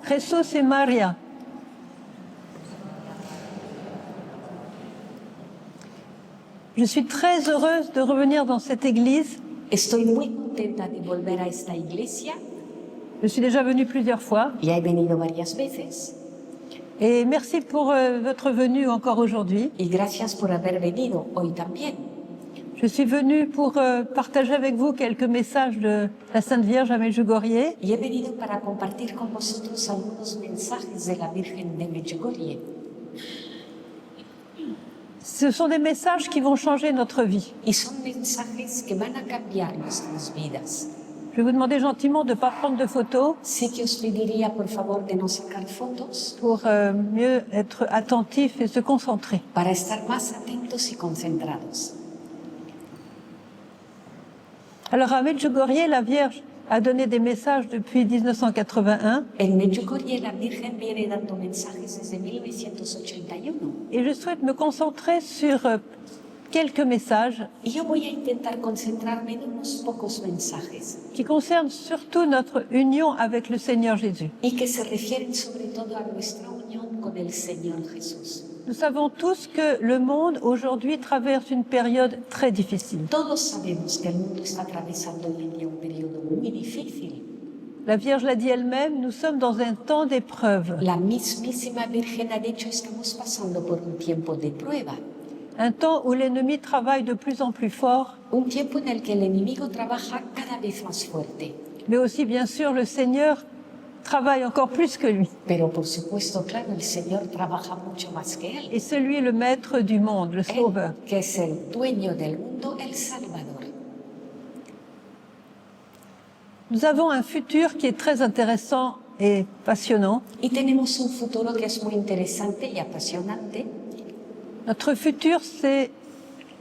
Jesús y María. Je suis très heureuse de revenir dans cette église. Estoy muy contenta de volver a esta iglesia. Je suis déjà venue plusieurs fois. Ya he venido varias veces. Et merci pour votre venue encore aujourd'hui. Y gracias por haber venido hoy también. Je suis venue pour partager avec vous quelques messages de la Sainte Vierge à Medjugorje. Y he venido para compartir con vosotros algunos mensajes de la Virgen de Medjugorje. Ce sont des messages qui vont changer notre vie. Y son mensajes que van a cambiar nuestras vidas. Je vais vous demander gentiment de ne pas prendre de photos Sí que os pediría por favor de no sacar fotos pour mieux être attentif et se concentrer. para estar más atentos y concentrados. Alors à Medjugorje, la Vierge a donné des messages depuis 1981 En Medjugorje la Virgen viene dando mensajes desde 1981 et je souhaite me concentrer sur quelques messages y yo voy a intentar concentrarme en unos pocos mensajes qui concernent surtout notre union avec le Seigneur Jésus. y que se refieren sobre todo a nuestra unión con el Señor Jesús. Nous savons tous que le monde aujourd'hui traverse une période très difficile. Todos sabemos que el mundo está atravesando hoy en día un periodo muy difícil. La Vierge l'a dit elle-même, nous sommes dans un temps d'épreuve, La mismísima Virgen ha dicho, estamos pasando por un tiempo de prueba, un temps où l'ennemi travaille de plus en plus fort, un tiempo en el que el enemigo trabaja cada vez más fuerte. mais aussi bien sûr le Seigneur travaille encore plus que lui. Pero por supuesto, claro, el Señor trabaja mucho más que él. Et celui le maître du monde, le sauveur. Él, que es el dueño del mundo, el Salvador. Nous avons un futur qui est très intéressant et passionnant. Y tenemos un futuro que es muy interesante y apasionante. Notre futur, c'est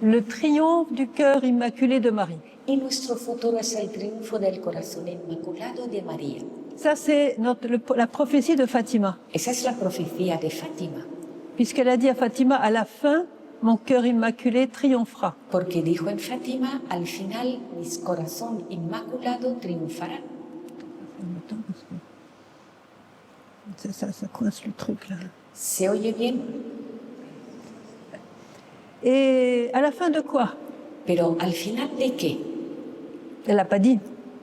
le triomphe du cœur immaculé de Marie. Y nuestro futuro es el triunfo del corazón inmaculado de María. Ça, c'est la prophétie de Fatima, Esa es la profecía de Fátima, puisqu'elle a dit à Fatima, à la fin, mon cœur immaculé triomphera. porque dijo en Fátima, al final mi corazón inmaculado triunfará. Ça coince le truc là. ¿Se oye bien? Et à la fin de quoi? Pero al final de qué? Elle n'a pas dit,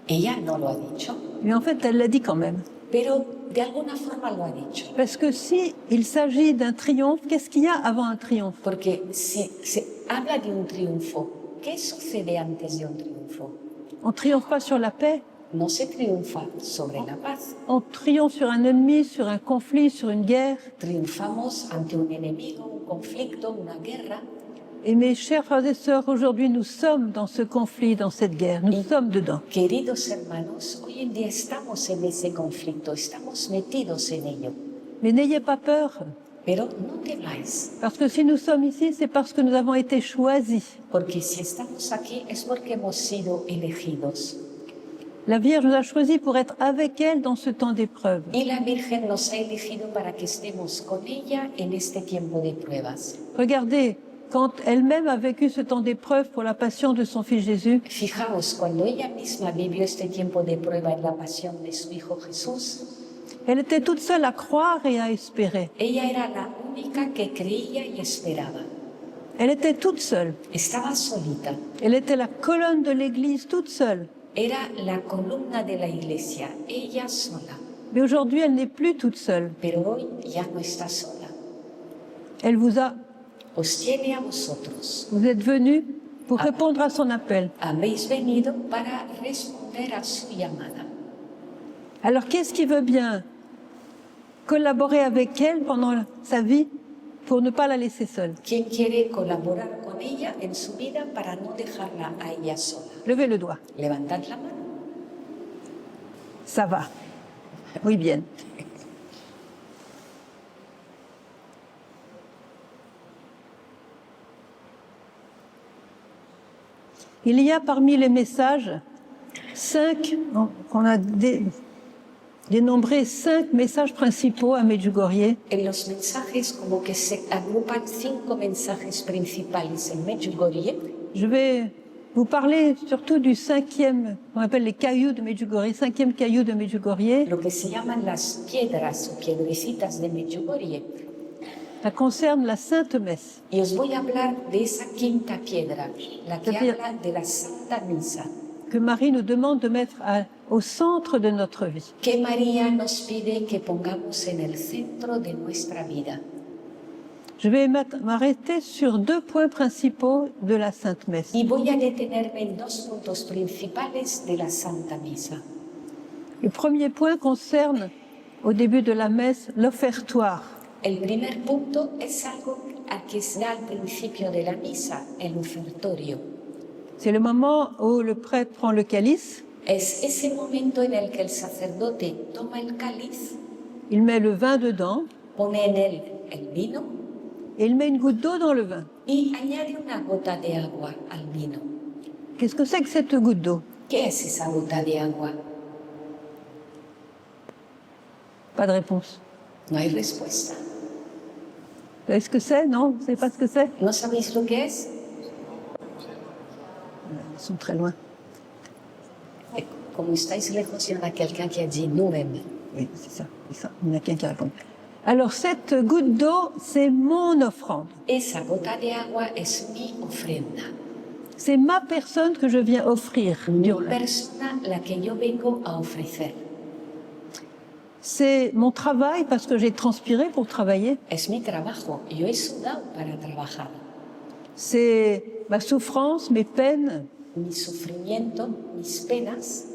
Ella no lo ha dicho, mais en fait, elle l'a dit quand même. pero de alguna forma lo ha dicho. Parce que si il s'agit d'un triomphe, qu'est-ce qu'il y a avant un triomphe? Porque si se habla de un triunfo, ¿qué sucede antes de un triunfo? On ne triomphe pas sur la paix, No se triunfa sobre la paz. on triomphe sur un ennemi, sur un conflit, sur une guerre. Triunfamos ante un enemigo, un conflicto, una guerra. Et mes chers frères et sœurs, aujourd'hui, nous sommes dans ce conflit, dans cette guerre. Nous sommes dedans. Queridos hermanos, hoy en día estamos en ese conflicto, estamos metidos en ello. Mais n'ayez pas peur, Pero no temáis, parce que si nous sommes ici, c'est parce que nous avons été choisis. porque si estamos aquí es porque hemos sido elegidos. La Vierge nous a choisis pour être avec elle dans ce temps d'épreuve. Y la Virgen nos ha elegido para que estemos con ella en este tiempo de pruebas. Regardez, quand elle-même a vécu ce temps d'épreuve pour la passion de son Fils Jésus, Fijaos, cuando ella misma vivió este tiempo de prueba en la pasión de su Hijo Jesús, elle était toute seule à croire et à espérer. ella era la única que creía y esperaba. Elle était toute seule. Estaba solita. Elle était la colonne de l'Église toute seule. Era la columna de la iglesia, ella sola. Mais aujourd'hui, elle n'est plus toute seule. Pero hoy ya no está sola. Elle vous a, Os tiene a vosotros. vous êtes venus pour répondre à son appel. Habéis venido para responder a su llamada. Alors, qu'est-ce qui veut bien collaborer avec elle pendant sa vie pour ne pas la laisser seule? ¿Quién quiere colaborar con ella en su vida para no dejarla a ella sola? Levez le doigt. Levantad la mano. Ça va. Oui, bien. Il y a parmi les messages 5, on a dénombré 5 messages principaux à Medjugorje. En los mensajes como que se agrupan 5 mensajes principales en Medjugorje. Je vais vous parlez surtout du cinquième, on appelle les cailloux de Medjugorje, cinquième caillou de Medjugorje. Lo que se llaman las piedras o piedrecitas de Medjugorje. Ça concerne la Sainte Messe. Y os voy a hablar de esa quinta piedra, la que C'est-à-dire habla de la Santa Misa, que Marie nous demande de mettre au centre de notre vie. que María nos pide que pongamos en el centro de nuestra vida. Je vais m'arrêter sur 2 points principaux de la Sainte Messe. Y voy a detenerme en 2 puntos principales de la Santa Misa. Le premier point concerne, au début de la messe, l'offertoire. El primer punto es algo que se da al principio de la misa, el ofertorio. C'est le moment où le prêtre prend le calice, Es ese momento en el que el sacerdote toma el cáliz, il met le vin dedans pone en él el vino et il met une goutte d'eau dans le vin. y añade una gota de agua al vino. Qu'est-ce que c'est que cette goutte d'eau? ¿Qué es esa gota de agua? Pas de réponse. No hay respuesta. Vous savez ce que c'est? Non? Vous ne savez pas ce que c'est? ¿No sabéis lo que es? Ils sont très loin. Como estáis lejos, il y en a quelqu'un qui a dit nous-mêmes. Oui, c'est ça. Il y en a qu'un qui répond. Alors, cette goutte d'eau, c'est mon offrande. Esa gota de agua es mi ofrenda. C'est ma personne que je viens offrir. Mi persona la que yo vengo a ofrecer. C'est mon travail parce que j'ai transpiré pour travailler. Es mi trabajo. Yo he sudado para trabajar. C'est ma souffrance, mes peines, Mi sufrimiento, mis penas,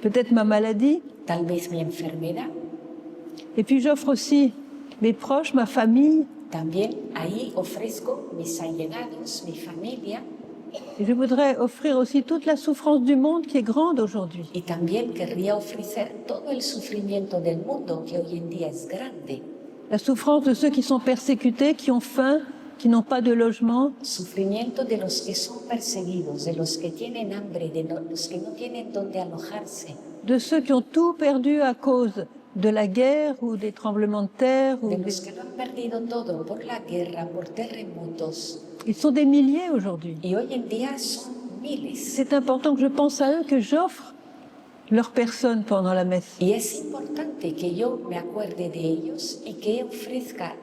peut-être ma maladie. tal vez mi enfermedad. Et puis j'offre aussi mes proches, ma famille. También ahí ofrezco mis allegados, mi familia. Et je voudrais offrir aussi toute la souffrance du monde qui est grande aujourd'hui. Y también querría ofrecer todo el sufrimiento del mundo que hoy en día es grande. La souffrance de ceux qui sont persécutés, qui ont faim, qui n'ont pas de logement. Sufrimiento de los que son perseguidos, de los que tienen hambre, de los que no tienen donde alojarse, De ceux qui ont tout perdu à cause de la guerre ou des tremblements de terre. de los que lo han perdido todo por la guerra, por terremotos. Ils sont des milliers aujourd'hui. Y hoy en día son miles. C'est important que je pense à eux, que j'offre leur personne pendant la messe. Y es importante que yo me acuerde de ellos y que ofrezca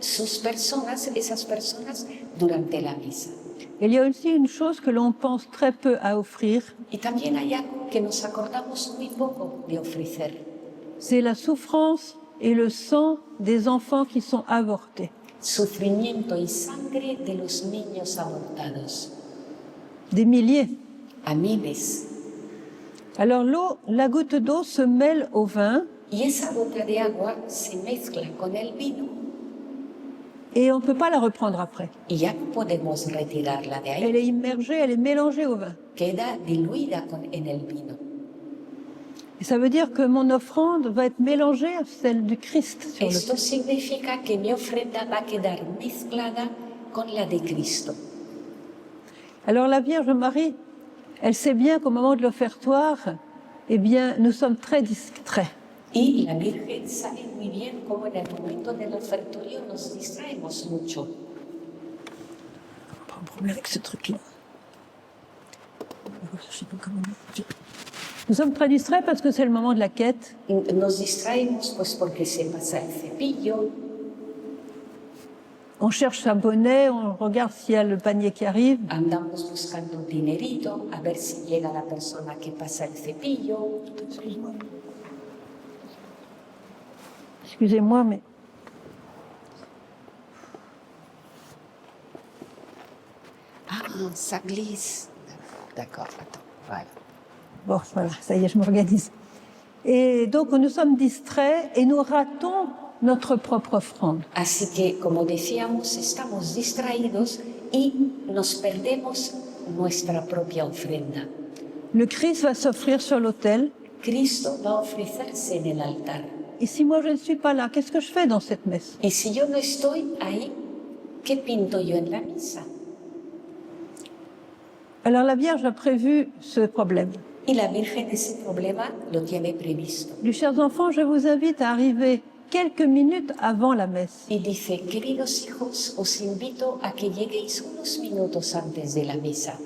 sus personas, esas personas, durante la misa. Il y a aussi une chose que l'on pense très peu à offrir, Y también hay algo que nos acordamos muy poco de ofrecer. c'est la souffrance et le sang des enfants qui sont avortés. Sufrimiento y sangre de los niños abortados. Des milliers. A miles. Alors l'eau, la goutte d'eau se mêle au vin Y esa gota de agua se mezcla con el vino et on ne peut pas la reprendre après. y ya no podemos retirarla de ahí. Elle est immergée, elle est mélangée au vin. Queda diluida en el vino. Et ça veut dire que mon offrande va être mélangée à celle du Christ sur Esto l'autel. significa que mi ofrenda va a quedar mezclada con la de Cristo. Alors la Vierge Marie, elle sait bien qu'au moment de l'offertoire, eh bien, nous sommes très distraits. Y la Virgen sabe muy bien cómo en el momento del ofertorio nos distraemos mucho. Pas un problème avec ce truc-là. Je sais pas comment dire. Nous sommes très distraits parce que c'est le moment de la quête. Nos distraemos pues porque se pasa el cepillo, On cherche sa bonnet, on regarde s'il y a le panier qui arrive. andamos buscando un dinerito a ver si llega la persona que pasa el cepillo. Excusez-moi, mais Ah, ça glisse. D'accord, attends, voilà. bon, voilà, ça y est, je m'organise. Et donc, nous sommes distraits et nous ratons notre propre offrande. Así que, como decíamos, estamos distraídos y nos perdemos nuestra propia ofrenda. Le Christ va s'offrir sur l'autel. Cristo va a ofrecerse en el altar. Et si moi je ne suis pas là, qu'est-ce que je fais dans cette messe? Y si yo no estoy ahí, ¿qué pinto yo en la misa? Alors la Vierge a prévu ce problème. Y la Virgen ese problema lo tiene previsto. Mes chers enfants, je vous invite à arriver quelques minutes avant la messe. Y dice, queridos hijos, os invito a que lleguéis unos minutos antes de la misa.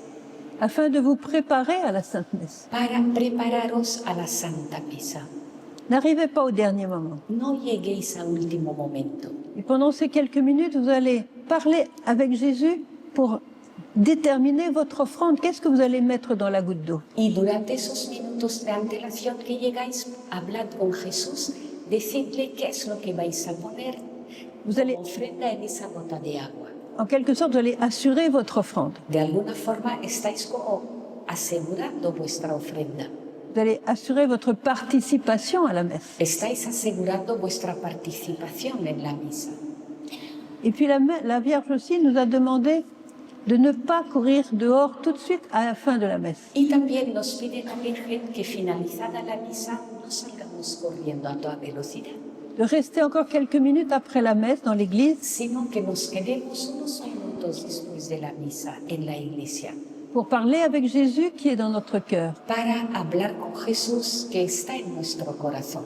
afin de vous préparer à la Sainte Messe. para prepararos a la Santa Misa. N'arrivez pas au dernier moment. No lleguéis al último momento. Et pendant ces quelques minutes, vous allez parler avec Jésus pour déterminer votre offrande. Qu'est-ce que vous allez mettre dans la goutte d'eau? Y durante esos minutos de antelación que llegáis, hablad con Jesús, decidle qué es lo que vais a poner Vous allez, como ofrenda en esa gota de agua. en quelque sorte, vous allez assurer votre offrande. De alguna forma estáis como asegurando vuestra ofrenda. Vous allez assurer votre participation à la messe. Estáis asegurando vuestra participación en la misa. Et puis la Vierge aussi nous a demandé de ne pas courir dehors tout de suite à la fin de la messe. Y también nos pide la Virgen que finalizada la misa no salgamos corriendo a toda velocidad, De rester encore quelques minutes après la messe dans l'église sino que nos quedemos unos minutos después de la misa en la iglesia pour parler avec Jésus qui est dans notre cœur. para hablar con Jesús que está en nuestro corazón.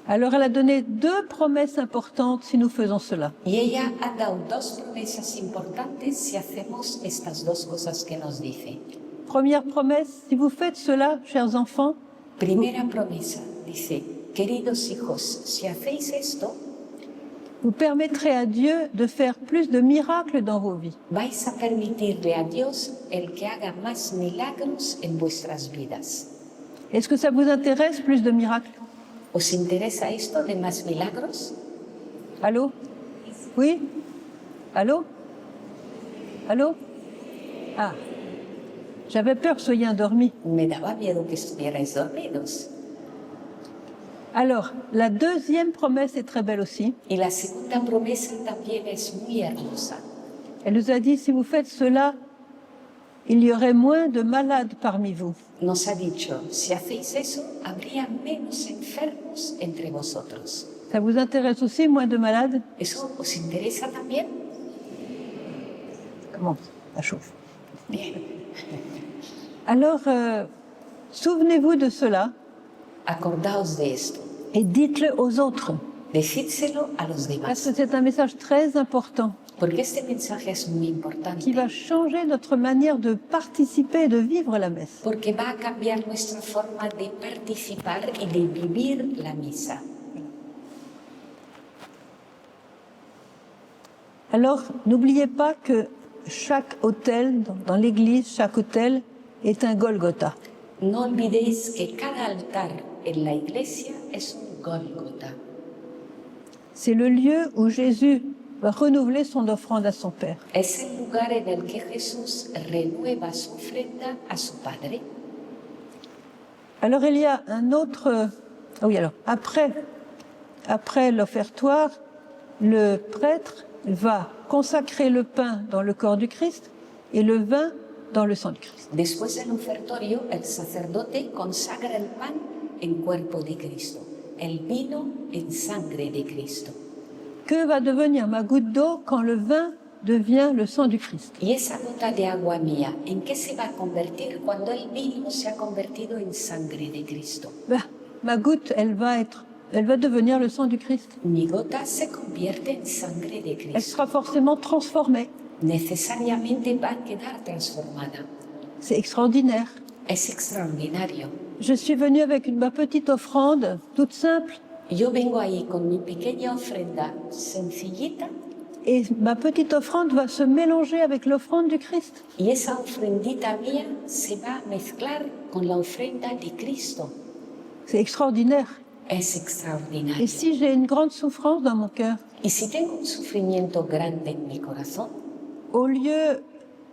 Alors elle a donné deux promesses importantes si nous faisons cela. Y ella ha dado dos promesas importantes si hacemos estas dos cosas que nos dice. Première promesse, si vous faites cela, chers enfants, Primera promesa, dice, queridos hijos, si hacéis esto, vous permettrez à Dieu de faire plus de miracles dans vos vies. vais a permitirle a Dios el que haga más milagros en vuestras vidas. Est-ce que ça vous intéresse, plus de miracles? ¿Os interesa esto de más milagros? Allô? Oui? Allô? Allô? Ah, j'avais peur que vous soyez endormis. Me daba miedo que estuvierais dormidos. Alors, la deuxième promesse est très belle aussi. Y la segunda promesa también es muy hermosa. Elle nous a dit, si vous faites cela, il y aurait moins de malades parmi vous. Nos ha dicho, si hacéis eso, habría menos enfermos entre vosotros. Ça vous intéresse aussi, moins de malades? ¿Eso os interesa también? Comment? Ça chauffe. Bien. Alors, souvenez-vous de cela Acordaos de esto. et dites-le aux autres. Decídselo a los Parce demás. que c'est un message très important Porque este mensaje es muy importante. qui va changer notre manière de participer et de vivre la messe. Porque va a cambiar nuestra forma de participar y de vivir la misa. Alors, n'oubliez pas que chaque autel, dans l'église, chaque autel est un Golgotha. No olvidéis que cada altar en la iglesia es un Gólgota. C'est le lieu où Jésus va renouveler son offrande à son Père. Es el lugar en el que Jesús renueva su ofrenda a su Padre. Alors, il y a un autre... Ah oui, alors, après l'offertoire, le prêtre va consacrer le pain dans le corps du Christ et le vin dans le sang du Christ. Después del ofertorio, el sacerdote consagra el pan en cuerpo de Cristo, el vino en sangre de Cristo. Que va devenir ma goutte d'eau quand le vin devient le sang du Christ? Y esa gota de agua mía, ¿en qué se va a convertir cuando el vino se ha convertido en sangre de Cristo? Ma goutte, elle va devenir le sang du Christ. Mi gota se convierte en sangre de Elle Cristo. sera forcément transformée. Necesariamente va a quedar transformada. C'est extraordinaire. Es extraordinario. Je suis venue avec ma petite offrande, toute simple, Yo vengo ahí con mi pequeña ofrenda sencillita et ma petite offrande va se mélanger avec l'offrande du Christ. y esa ofrendita mía se va a mezclar con la ofrenda de Cristo. C'est extraordinaire. Es Et extraordinario. si j'ai une grande souffrance dans mon cœur, Y si tengo un sufrimiento grande en mi corazón, au lieu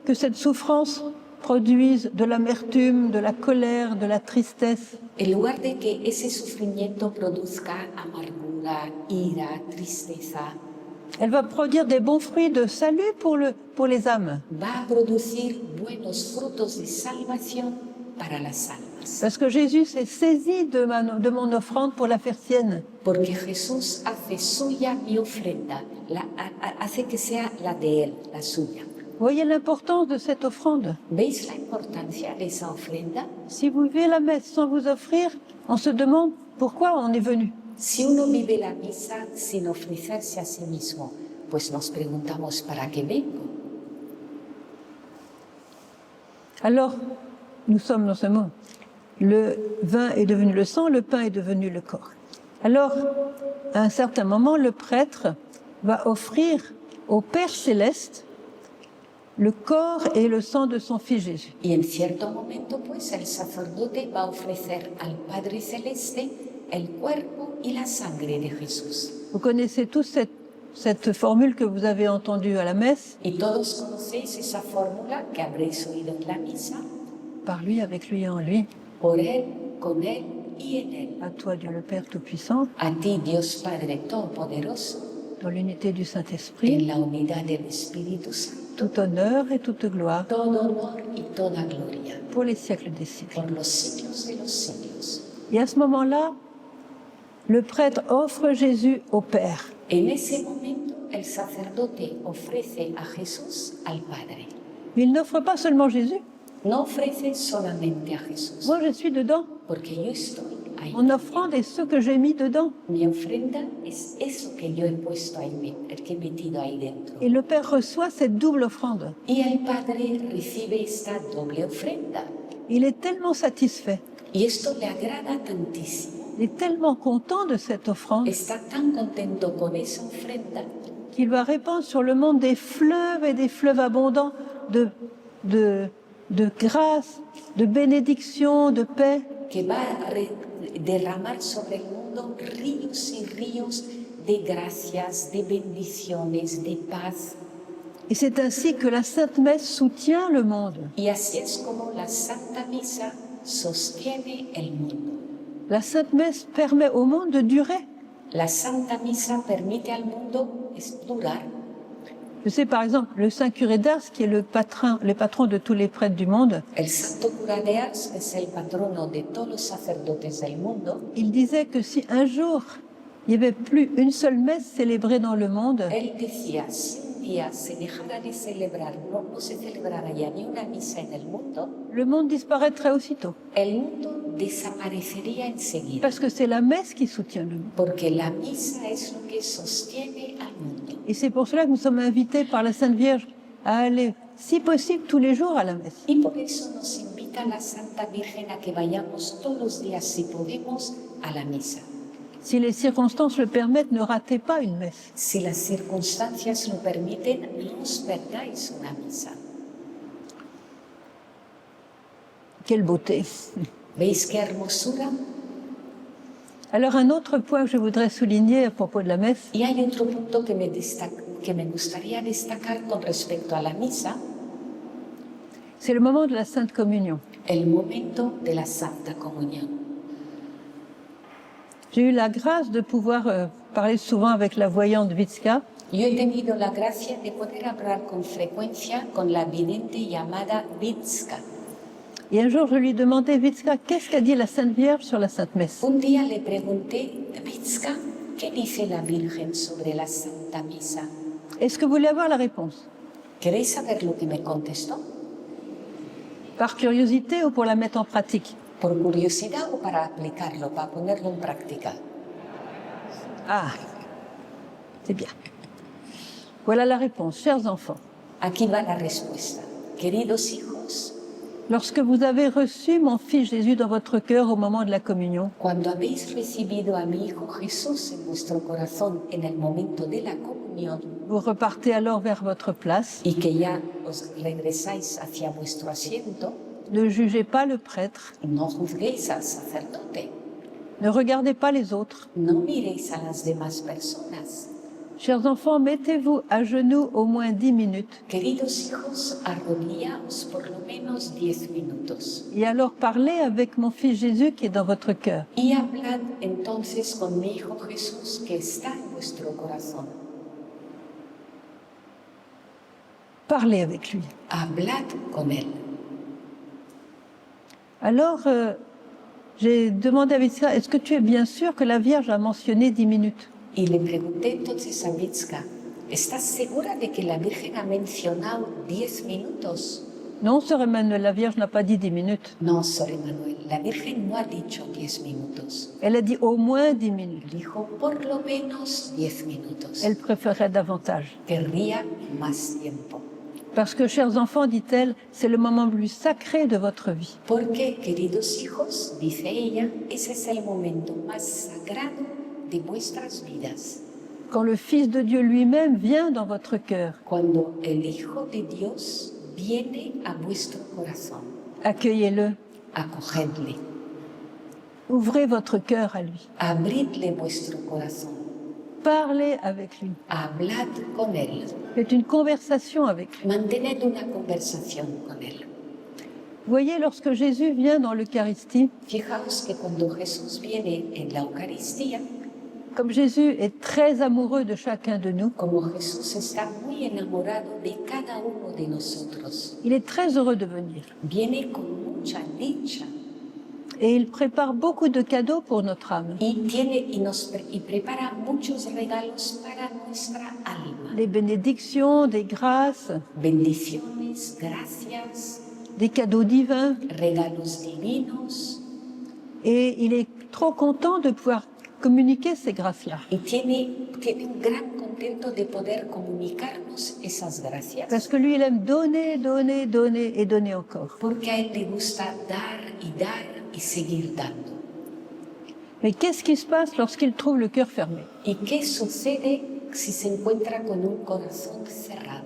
que cette souffrance produise de l'amertume, de la colère, de la tristesse, en lugar de que ese sufrimiento produzca amargura, ira, tristeza, elle va produire des bons fruits de salut pour les âmes. va a producir buenos frutos de salvación para las almas. Parce que Jésus s'est saisi de mon offrande pour la faire sienne. Porque Jesús hace suya mi ofrenda, hace que sea la de Él, la suya. Voyez l'importance de cette offrande. ¿Veis la importancia de esa ofrenda? Si vous vivez la messe sans vous offrir, on se demande pourquoi on est venu. Si uno vive la misa sin ofrecerse a sí mismo, pues nos preguntamos ¿para qué vengo? Alors, nous sommes dans ce monde. Le vin est devenu le sang, le pain est devenu le corps. Alors, à un certain moment, le prêtre va offrir au Père Céleste le corps et le sang de son Fils Jésus. Y en cierto momento, pues, el sacerdote va a ofrecer al Padre Celeste el cuerpo y la sangre de Jesús. Vous connaissez tous cette formule que vous avez entendue à la messe. Y todos conocéis esa fórmula que habréis oído en la misa. Par lui, avec lui et en lui. Por Él, con Él y en Él. À toi, Dieu le Père Tout-Puissant. A ti, Dios Padre Todopoderoso. Dans l'unité du Saint-Esprit. En la unidad del Espíritu Santo. Tout honneur et toute gloire. Todo honor y toda gloria. Pour les siècles des siècles. Por los siglos de los siglos. Et à ce moment-là, le prêtre offre Jésus au Père. En ese momento, el sacerdote ofrece a Jesús al Padre. Mais il n'offre pas seulement Jésus. No ofrece solamente a Jesús. Moi, je suis dedans. Porque yo estoy ahí. Mon offrande est ce que j'ai mis dedans. Mi ofrenda es eso que yo he puesto ahí, el que he metido ahí dentro. Et le Père reçoit cette double offrande. Y el Padre recibe esta doble ofrenda. Il est tellement satisfait. Y esto le agrada tantísimo. Il est tellement content de cette offrande Está tan contento con esa ofrenda qu'il va répandre sur le monde des fleuves et des fleuves abondants de grâce, de bénédiction, de paix. que va a derramar sobre el mundo ríos y ríos de gracias, de bendiciones, de paz. Et c'est ainsi que la Sainte Messe soutient le monde. Y así es como la Santa Misa sostiene el mundo. La Sainte Messe permet au monde de durer. La Santa Misa permite al mundo durar. Je sais par exemple, le Saint Curé d'Ars, qui est le patron de tous les prêtres du monde, El Santo Cura de Ars es el patrono de todos los sacerdotes del mundo. il disait que si un jour il n'y avait plus une seule messe célébrée dans le monde, Él decía, si un día se dejara de celebrar, no se celebrara ya ni una misa en el mundo, le monde disparaîtrait aussitôt. el mundo desaparecería enseguida. Parce que c'est la messe qui soutient le monde. Porque la misa es lo que sostiene al mundo. Et c'est pour cela que nous sommes invités par la Sainte Vierge à aller, si possible, tous les jours à la messe. Y por eso nos invita la Santa Virgen a que vayamos todos los días, si podemos, a la misa. Si les circonstances le permettent, ne ratez pas une messe. Si las circunstancias lo permiten, no os perdáis una misa. Quelle beauté! ¿Veis qué hermosura? Alors un autre point que je voudrais souligner à propos de la messe, Y hay otro punto que me gustaría destacar con respecto a la misa, c'est le moment de la Sainte Communion. el momento de la Santa Comunión. J'ai eu la grâce de pouvoir parler souvent avec la voyante Vitska. Yo he tenido la gracia de poder hablar con frecuencia con la vidente llamada Vitska. Et un jour, je lui demandais, Vitska, qu'est-ce qu'a dit la Sainte Vierge sur la Sainte Messe? Un día le pregunté, Vitska, ¿qué dice la Virgen sobre la Santa Misa? Est-ce que vous voulez avoir la réponse? ¿Queréis saber lo que me contestó? Par curiosité ou pour la mettre en pratique? ¿Por curiosidad o para aplicarlo, para ponerlo en práctica? Ah, c'est bien. Voilà la réponse, chers enfants. Aquí va la respuesta. Queridos hijos, Lorsque vous avez reçu mon Fils Jésus dans votre cœur au moment de la communion, cuando habéis recibido a mi Hijo Jesús en vuestro corazón en el momento de la comunión vous repartez alors vers votre place. y que ya os regresáis hacia vuestro asiento, Ne jugez pas le prêtre, no juzguéis al sacerdote, ne regardez pas les autres. no miréis a las demás personas. Chers enfants, mettez-vous à genoux au moins 10 minutes Queridos hijos, arrodillaos por lo menos 10 minutos et alors parlez avec mon Fils Jésus qui est dans votre cœur. y hablad entonces con mi Hijo Jesús que está en vuestro corazón. Parlez avec lui. Hablad con Él. Alors, j'ai demandé à Vitska, est-ce que tu es bien sûr que la Vierge a mentionné 10 minutes? Y le pregunté entonces a Vitska, ¿estás segura de que la Virgen ha mencionado 10 minutos? Non, sœur Emmanuel, la Vierge n'a pas dit 10 minutes. No, Sor Emanuel, la Virgen no ha dicho 10 minutos. Elle a dit au moins 10 minutes. Dijo por lo menos 10 minutos. Elle préférait davantage. Querría más tiempo. Parce que, chers enfants, dit-elle, c'est le moment le plus sacré de votre vie. Porque, queridos hijos, dice ella, ese es el momento más sagrado de vuestras vidas. Quand le Fils de Dieu lui-même vient dans votre cœur, Cuando el Hijo de Dios viene a vuestro corazón, accueillez-le, acogedle, ouvrez votre cœur à lui, abridle vuestro corazón, parlez avec lui, hablad con él, faites une conversation avec lui. mantened una conversación con él. Voyez, lorsque Jésus vient dans l'Eucharistie, Fijaos que cuando Jesús viene en la Eucaristía, comme Jésus est très amoureux de chacun de nous, como Jesús está muy enamorado de cada uno de nosotros, il est très heureux de venir. viene con mucha dicha Et il prépare beaucoup de cadeaux pour notre âme. y prepara muchos regalos para nuestra alma. Des bénédictions, des grâces, Bendiciones, gracias, des cadeaux divins. regalos divinos, Et il est trop content de pouvoir communiquer ces grâces-là. y tiene un gran contento de poder comunicarnos esas gracias. Parce que lui, il aime donner, donner, donner et donner encore. Porque a él le gusta dar y seguir dando. Mais qu'est-ce qui se passe lorsqu'il trouve le cœur fermé? ¿Y qué sucede si se encuentra con un corazón cerrado?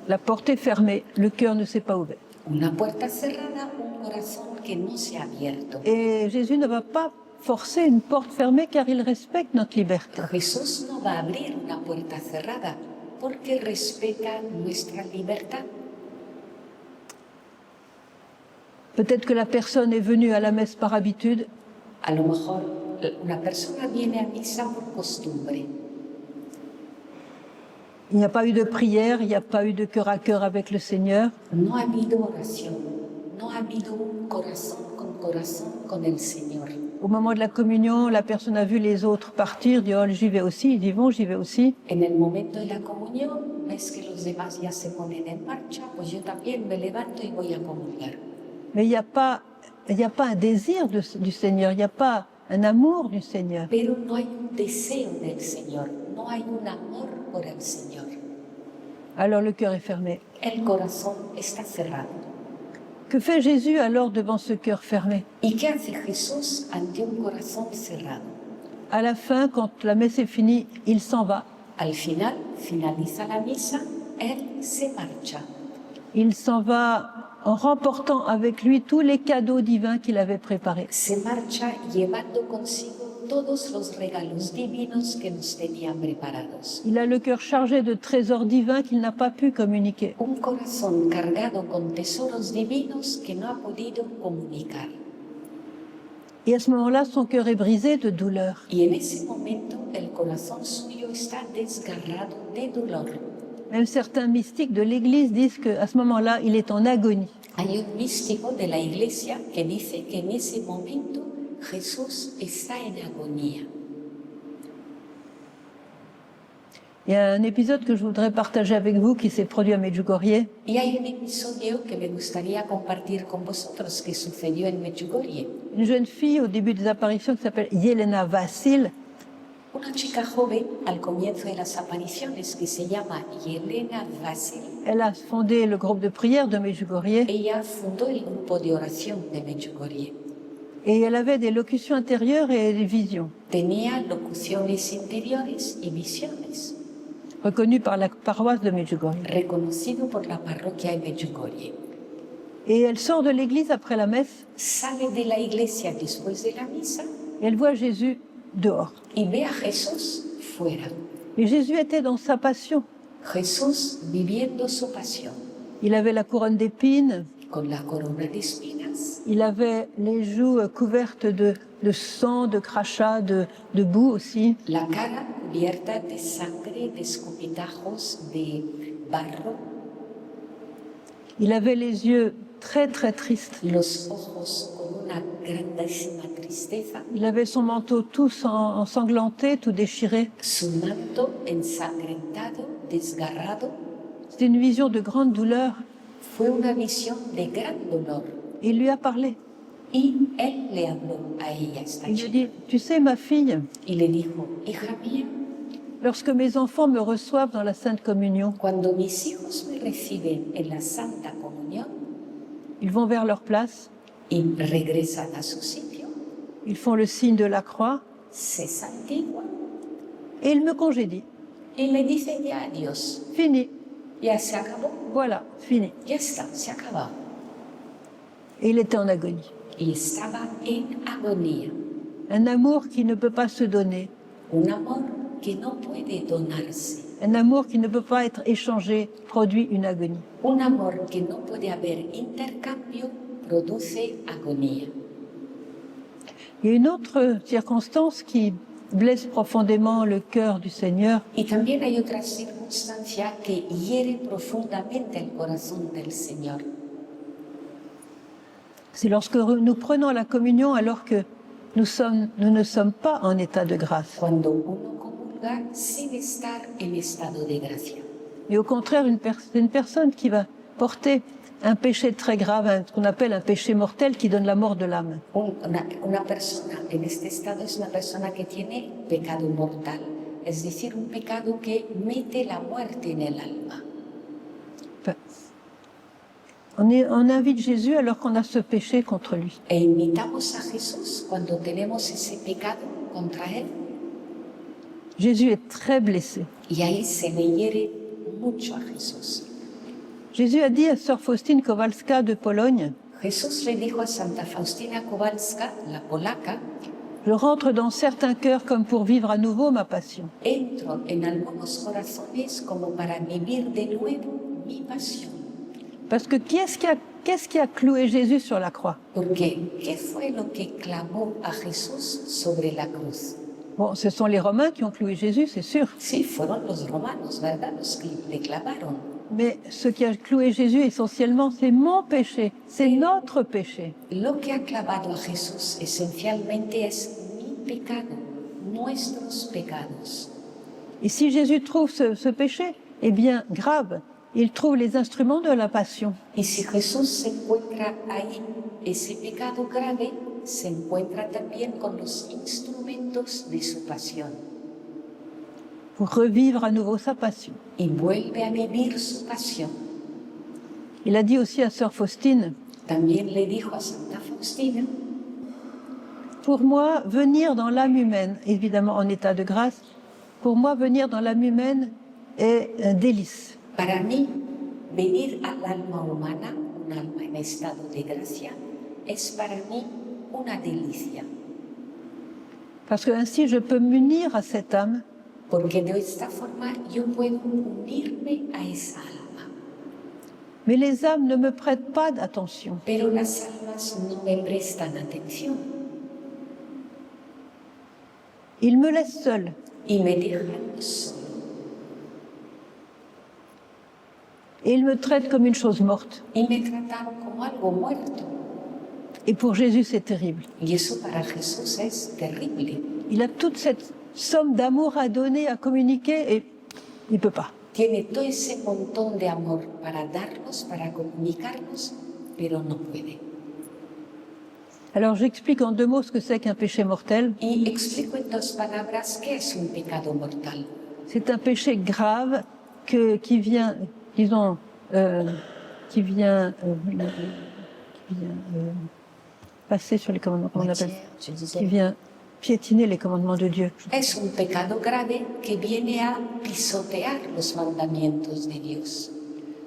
La porte est fermée, le cœur ne s'est pas ouvert. Una puerta cerrada, un corazón que no se ha abierto. Et Jésus ne va pas forcer une porte fermée car il respecte notre liberté. Jesús no va a abrir una puerta cerrada porque respeta nuestra libertad. Peut-être que la personne est venue à la messe par habitude, A lo mejor una persona viene a misa por costumbre. il n'y a pas eu de prière, il n'y a pas eu de cœur à cœur avec le Seigneur. No ha habido oración, no ha habido un corazón con el Señor. Au moment de la communion, la personne a vu les autres partir, dit « Oh, j'y vais aussi », ils y vont, j'y vais aussi. En el momento de la comunión, ves que los demás ya se ponen en marcha, pues yo también me levanto y voy a comulgar. Mais il n'y a pas un désir du Seigneur, il n'y a pas un amour du Seigneur. Pero no hay un deseo del Señor, no hay un amor por el Señor. Alors le cœur est fermé. El corazón está cerrado. Que fait Jésus alors devant ce cœur fermé? ¿Y qué hace Jesús ante un corazón cerrado? À la fin, quand la messe est finie, il s'en va. Al final, finaliza la misa, Él se marcha. Il s'en va en remportant avec lui tous les cadeaux divins qu'il avait préparés. Se marcha llevando consigo todos los regalos divinos que nos tenía preparados. Il a le cœur chargé de trésors divins qu'il n'a pas pu communiquer. Un corazón cargado con tesoros divinos que no ha podido comunicar. Et à ce moment-là, son cœur est brisé de douleur. Y en ese momento el corazón suyo está desgarrado de dolor. Même certains mystiques de l'Église disent qu'à ce moment-là, il est en agonie. Hay un místico de la iglesia que dice que en ese momento Jesús está en agonía. Il y a un épisode que je voudrais partager avec vous qui s'est produit à Medjugorje. Y hay un episodio que me gustaría compartir con vosotros que sucedió en Medjugorje. Une jeune fille au début des apparitions qui s'appelle Yelena Vassil. Una chica joven al comienzo de las apariciones que se llama Yelena Vassil. Elle a fondé le groupe de prière de Medjugorje Ella fundó el grupo de oración de Medjugorje. et elle avait des locutions intérieures et des visions Tenía locuciones interiores y visiones, reconnues par la paroisse de Medjugorje. reconocido por la parroquia de Medjugorje. Et elle sort de l'église après la messe Sale de la iglesia después de la misa et elle voit Jésus dehors. y ve a Jesús fuera. Mais Jésus était dans sa passion. Jesús viviendo su pasión, Il avait la couronne d'épines, con la corona de espinas, il avait les joues couvertes de sang, de crachats, de boue aussi. la cara cubierta de sangre, de escupitajos, de barro, Il avait les yeux très très tristes. los ojos con una grandísima tristeza, Il avait son manteau tout ensanglanté, tout déchiré. su manto ensangrentado, desgarrado. C'était une vision de grande douleur. Fue una visión de gran dolor. Et il lui a parlé. Y él le habló a ella, esta Il lui a chica, dit, tu sais ma fille, y le dijo, hija mía, lorsque mes enfants me reçoivent dans la Sainte Communion, Cuando mis hijos me reciben en la Santa Comunión ils vont vers leur place, y regresan a su sitio, ils font le signe de la croix se santiguan et ils me congédient. y me dicen ya adiós, Fini, ya se acabó, voilà, fini. ya está, se ha acabado. Et il était en agonie. Y estaba en agonía, Un amour qui ne peut pas se donner, un amor que no puede donarse, un amour qui ne peut pas être échangé, produit une agonie. un amor que no puede haber intercambio, produce agonía. Il y a une autre circonstance qui blesse profondément le cœur du Seigneur, Y también hay otra circunstancia que hiere profundamente el corazón del Señor. c'est lorsque nous prenons la communion alors que nous ne sommes pas en état de grâce. Cuando uno comulga sin estar en estado de gracia. Mais au contraire, une personne qui va porter un péché très grave, ce qu'on appelle un péché mortel qui donne la mort de l'âme. Una persona en este estado es una persona que tiene pecado mortal, es decir, un pecado que mete la muerte en el alma. Enfin, on invite Jésus alors qu'on a ce péché contre lui. E invitamos a Jesús cuando tenemos ese pecado contra Él. Jésus est très blessé. Y ahí se le hiere mucho a Jesús. Jésus a dit à sœur Faustine Kowalska de Pologne, Jesús le dijo a Santa Faustina Kowalska, la polaca, je rentre dans certains cœurs comme pour vivre à nouveau ma passion. entro en algunos corazones como para vivir de nuevo mi pasión. Parce que qu'est-ce qui a cloué Jésus sur la croix? Porque, ¿qué fue lo que clavó a Jesús sobre la cruz? Bon, ce sont les Romains qui ont cloué Jésus, c'est sûr. Sí, fueron los romanos, ¿verdad? Los que le clavaron. Mais ce qui a cloué Jésus essentiellement, c'est mon péché, c'est notre péché. Lo que ha clavado a Jesús esencialmente es mi pecado, nuestros pecados. Et si Jésus trouve ce péché, eh bien, grave, il trouve les instruments de la passion. Y si Jesús se encuentra ahí, ese pecado grave se encuentra también con los instrumentos de su pasión. Pour revivre à nouveau sa passion. Y vuelve a vivir su pasión. Il a dit aussi à sœur Faustine, También le dijo a Santa Faustina, pour moi, venir dans l'âme humaine, évidemment en état de grâce, pour moi, venir dans l'âme humaine est un délice. para mí, venir al alma humana, un alma en estado de gracia, es para mí una delicia. Parce que ainsi, je peux m'unir à cette âme Porque de esta forma yo puedo unirme a esa alma. mais les âmes ne me prêtent pas d'attention. Pero las almas no me prestan atención Ils me laissent seule. y me dejan solo. Et ils me traitent comme une chose morte. Y me trataron como algo muerto. Et pour Jésus, c'est terrible. Y eso para Jesús es terrible. Il a toute cette somme d'amour à donner, à communiquer, et il ne peut pas. Tiene todo ese montón de amor para darnos, para comunicarnos, pero no puede. Alors j'explique en 2 mots ce que c'est qu'un péché mortel. Y explico en 2 palabras qué es un pecado mortal. C'est un péché grave qui vient, disons, qui vient passer sur les commandements, comment on appelle, qui vient piétiner les commandements de Dieu. Es un pecado grave que viene a pisotear los mandamientos de Dios.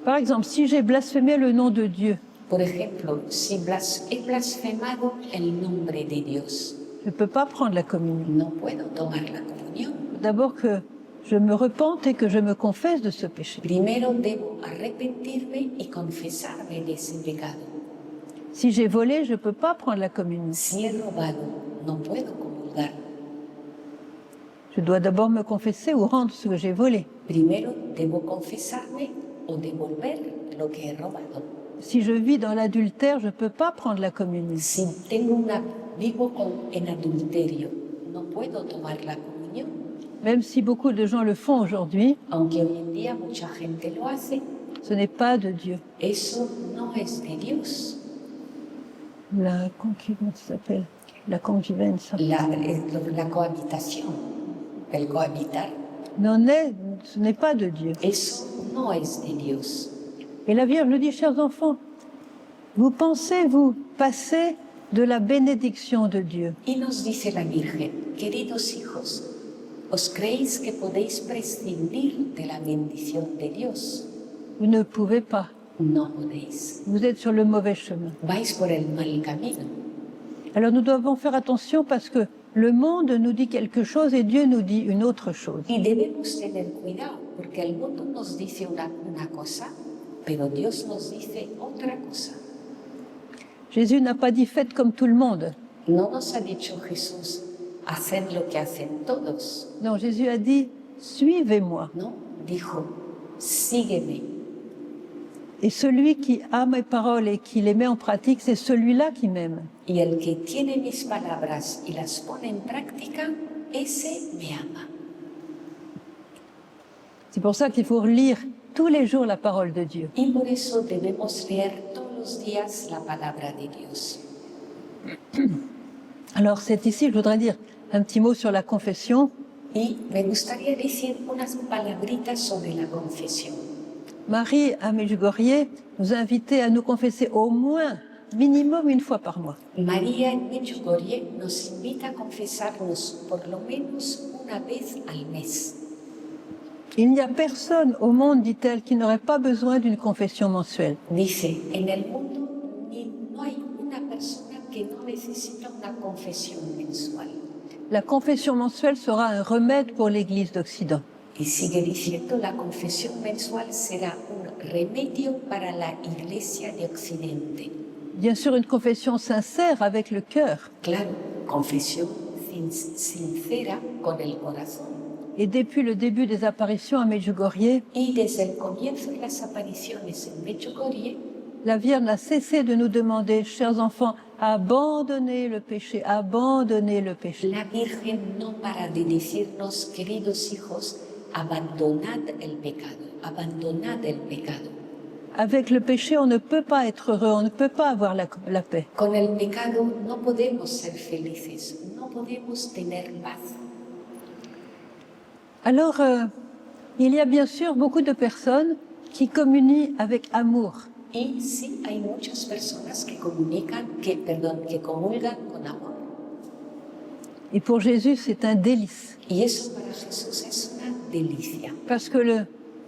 Par exemple, si j'ai blasphémé le nom de Dieu, Por ejemplo, si he blasfemado el nombre de Dios, je ne peux pas prendre la communion. no puedo tomar la comunión. D'abord que je me repente et que je me confesse de ce péché. Primero debo arrepentirme y confesarme de ese pecado. Si j'ai volé, je ne peux pas prendre la communion. Si he robado, no puedo comulgar. Je dois d'abord me confesser ou rendre ce que j'ai volé. Primero debo confesarme o devolver lo que he robado. Si je vis dans l'adultère, je ne peux pas prendre la communion. Si vivo en adulterio, no puedo tomar la comunión. Même si beaucoup de gens le font aujourd'hui, Aunque hoy en día mucha gente lo hace, ce n'est pas de Dieu. eso no es de Dios. La concubence s'appelle la convivence. La cohabitación, el cohabitar, ce n'est pas de Dieu. Eso no es de Dios. Et la Vierge nous dit, chers enfants, vous pensez vous passer de la bénédiction de Dieu. Y nos dice la Virgen, queridos hijos, ¿os creéis que podéis prescindir de la bendición de Dios? Vous ne pouvez pas. No podéis. Vous êtes sur le mauvais chemin. Vais por el mal camino. Alors nous devons faire attention parce que le monde nous dit quelque chose et Dieu nous dit une autre chose. Y debemos tener cuidado, porque el mundo nos dice una cosa, pero Dios nos dice otra cosa. Jésus n'a pas dit faites comme tout le monde. No nos ha dicho Jesús, haced lo que hacen todos. Non, Jésus a dit suivez-moi. No, dijo, sígueme. Et celui qui a mes paroles et qui les met en pratique, c'est celui-là qui m'aime. Y el que tiene mis palabras y las pone en práctica, ese me ama. C'est pour ça qu'il faut relire tous les jours la parole de Dieu. Y por eso debemos leer todos los días la palabra de Dios. Alors c'est ici, je voudrais dire un petit mot sur la confession. Y me gustaría decir unas palabritas sobre la confesión. Marie à Medjugorje nous a invités à nous confesser au moins, minimum une fois par mois. María en Medjugorje nos invita a confesarnos por lo menos una vez al mes. Il n'y a personne au monde, dit-elle, qui n'aurait pas besoin d'une confession mensuelle. Dice, en el mundo no hay una persona que no necesita una confesión mensual. La confession mensuelle sera un remède pour l'Église d'Occident. Y sigue diciendo, la confesión mensual será un remedio para la Iglesia de Occidente. Bien sûr, une confession sincère avec le cœur. Claro, confesión sincera con el corazón. Et depuis le début des apparitions à Medjugorje, Y desde el comienzo de las apariciones en Medjugorje, la Vierge n'a cessé de nous demander, chers enfants, abandonnez le péché, abandonnez le péché. la Virgen no para de decirnos, queridos hijos, abandonad el pecado, abandonad el pecado. Avec le péché, on ne peut pas être heureux, on ne peut pas avoir la paix. Con el pecado no podemos ser felices, no podemos tener paz. Alors, il y a bien sûr beaucoup de personnes qui communient avec amour. Y sí, hay muchas personas que comulgan con amor. Et pour Jésus, c'est un délice. Y eso para Jesús es una delicia. Parce que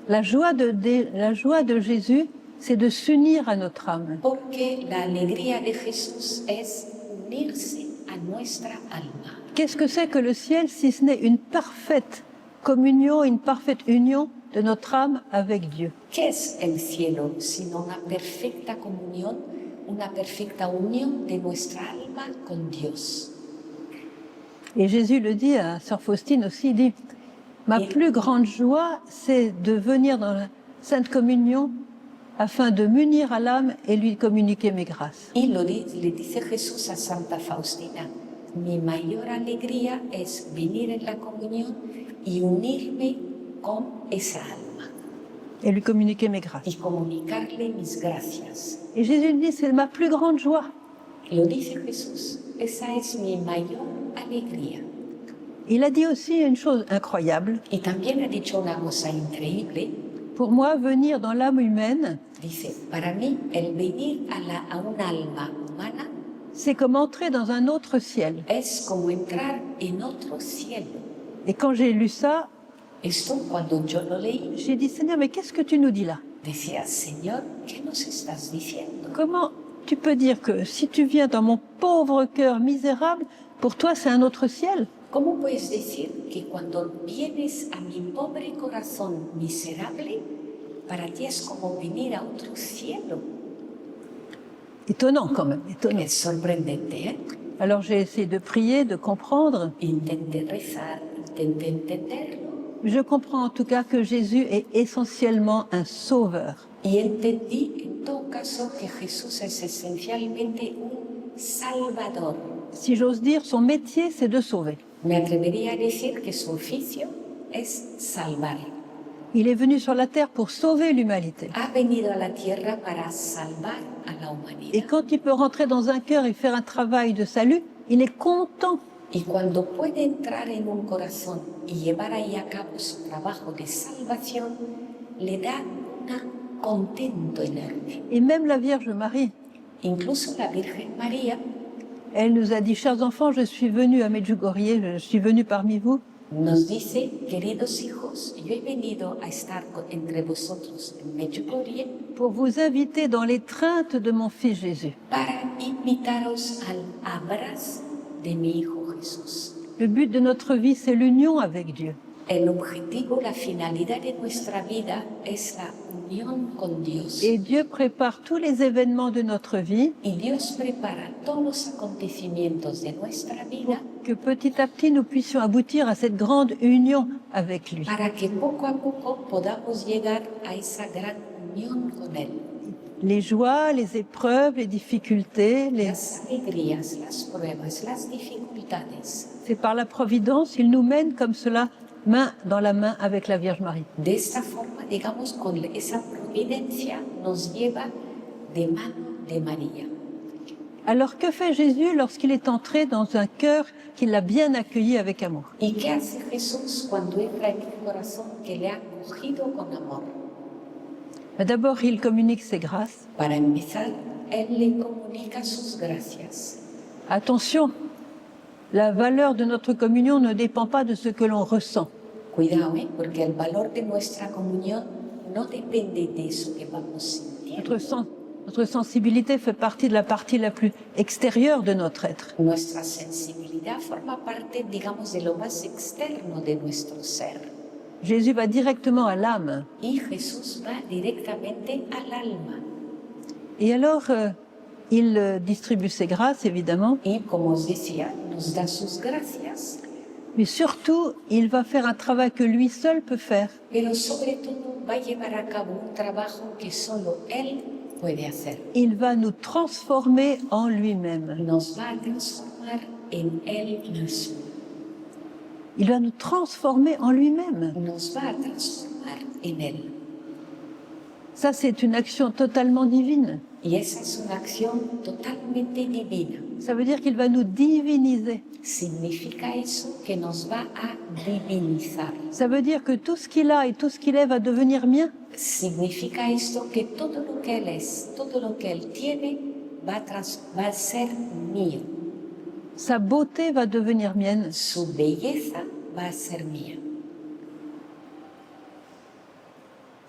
la joie de Jésus, c'est de s'unir à notre âme. Porque la alegría de Jesús es unirse a nuestra alma. Qu'est-ce que c'est que le ciel si ce n'est une parfaite communion, une parfaite union de notre âme avec Dieu? ¿Qué es el cielo sino una perfecta comunión, una perfecta unión de nuestra alma con Dios? Et Jésus le dit à Sœur Faustine aussi, il dit « Ma plus grande joie, c'est de venir dans la Sainte Communion afin de m'unir à l'âme et lui communiquer mes grâces. » Y le dice Jesús a Santa Faustina, mi mayor alegría es venir en la comunión y unirme con esa alma. Et lui communiquer mes grâces. Y comunicarle mis gracias. Et Jésus dit « C'est ma plus grande joie. » Lo dice Jesús, esa es mi mayor alegría. Il a dit aussi une chose incroyable. Y también ha dicho una cosa increíble. Pour moi, venir dans l'âme humaine, Dice, para mí el venir a un alma humana c'est comme entrer dans un autre ciel. es como entrar en otro cielo. Et quand j'ai lu ça, Esto cuando yo lo leí, j'ai dit « Seigneur, mais qu'est-ce que tu nous dis là? decía, Señor, ¿qué nos estás diciendo? Comment tu peux dire que si tu viens dans mon pauvre cœur misérable, pour toi c'est un autre ciel? ¿Cómo puedes decir que cuando vienes a mi pobre corazón miserable, para ti es como venir a otro cielo? Étonnant quand même, étonnant. Es sorprendente, ¿eh? Alors j'ai essayé de prier, de comprendre. Intenté rezar, intenté entenderlo Je comprends en tout cas que Jésus est essentiellement un sauveur. y entendí en todo caso que Jesús es esencialmente un salvador. Si j'ose dire, son métier c'est de sauver. Me atrevería a decir que su oficio es salvar. Il est venu sur la terre pour sauver l'humanité. Ha venido a la tierra para salvar a la Et humanidad. quand il peut rentrer dans un cœur et faire un travail de salut, il est content Y cuando puede entrar en un corazón y llevar ahí a cabo su trabajo de salvación, le da un contento enorme. Et même la Vierge Marie, Incluso la Virgen María elle nous a dit, chers enfants, je suis venue à Medjugorje, je suis venue parmi vous nos dice, queridos hijos, yo he venido a estar entre vosotros en Medjugorje pour vous inviter dans l'étreinte de mon Fils Jésus. para invitaros al abrazo de mi Hijo Jesús. Le but de notre vie, c'est l'union avec Dieu. El objetivo, la finalidad de nuestra vida es la unión con Dios. Et Dieu prépare tous les événements de notre vie Y Dios prepara todos los acontecimientos de nuestra vida que petit à petit nous puissions aboutir à cette grande union avec lui. para que poco a poco podamos llegar a esa gran unión con Él. Les joies, les épreuves, les difficultés, Las alegrías, las pruebas, las dificultades. c'est par la providence, il nous mène comme cela, main dans la main avec la Vierge Marie. De esta forma, digamos, con esa providencia nos lleva de mano de María. Alors que fait Jésus lorsqu'il est entré dans un cœur qui l'a bien accueilli avec amour? ¿Y qué hace Jesús cuando entra en un corazón que le ha acogido con amor? D'abord, il communique ses grâces. Para empezar, Él le comunica sus gracias. Attention, la valeur de notre communion ne dépend pas de ce que l'on ressent. Cuidado, porque el valor de nuestra comunión no depende de eso que vamos sintiendo. Notre sensibilité fait partie de la partie la plus extérieure de notre être. Nuestra sensibilidad forma parte, digamos, de lo más externo de nuestro ser. Jésus va directement à l'âme. Y Jesús va directamente al alma. Et alors, il distribue ses grâces, évidemment, Y como os decía, nos da sus gracias, mais surtout, il va faire un travail que lui seul peut faire. pero sobre todo va a llevar a cabo un trabajo que solo Él puede hacer. Il va nous transformer en lui-même. Nos va a transformar en Él mismo. Il va nous transformer en lui-même. Nos va a transformar en Él. Ça, c'est une action totalement divine. Y esa es una acción totalmente divina. Ça veut dire qu'il va nous diviniser. Significa eso que nos va a divinizar. Ça veut dire que tout ce qu'il a et tout ce qu'il est va devenir mien. Significa esto que todo lo que Él es, todo lo que Él tiene, va a ser mío. Sa beauté va devenir mienne. Su belleza va a ser mía.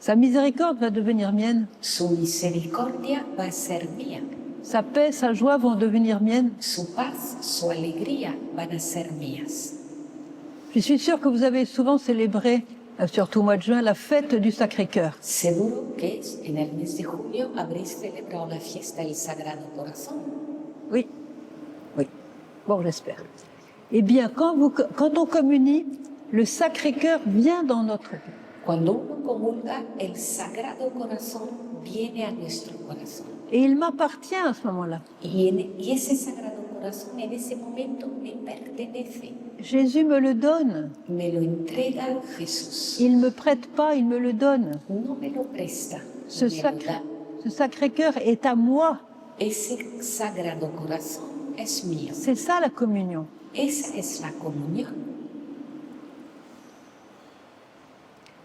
Sa miséricorde va devenir mienne. Su misericordia va a ser mía. Sa paix, sa joie vont devenir miennes. Su paz, su alegría van a ser mías. Je suis sûre que vous avez souvent célébré, surtout au mois de juin, la fête du Sacré-Cœur. Seguro que en el mes de julio habréis celebrado la fiesta del Sagrado Corazón. Oui, oui. Bon, j'espère. Eh bien, quand on communie, le Sacré-Cœur vient dans notre vie. Cuando uno comulga, el Sagrado Corazón viene a nuestro corazón. Et il m'appartient à ce moment-là. Y ese Sagrado Corazón en ese momento me pertenece. Jésus me le donne. Me lo entrega Jesús. Il ne me prête pas, il me le donne. No me lo presta. Ce me lo da. Sacré-Cœur est à moi. Ese Sagrado Corazón es mío. C'est ça la communion. Esa es la comunión.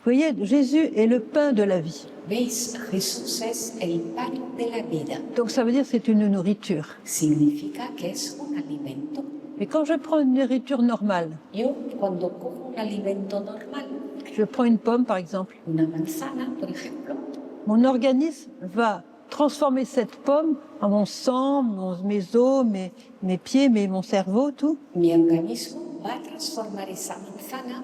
Vous voyez, Jésus est le pain de la vie. ¿Veis? Jesús es el pan de la vida. Donc ça veut dire que c'est une nourriture. Significa que es un alimento. Mais quand je prends une nourriture normale, Yo cuando cojo un alimento normal, je prends une pomme par exemple, una manzana, por ejemplo, mon organisme va transformer cette pomme en mon sang, mes os, mes pieds, mon cerveau, tout. mi organismo va a transformar esa manzana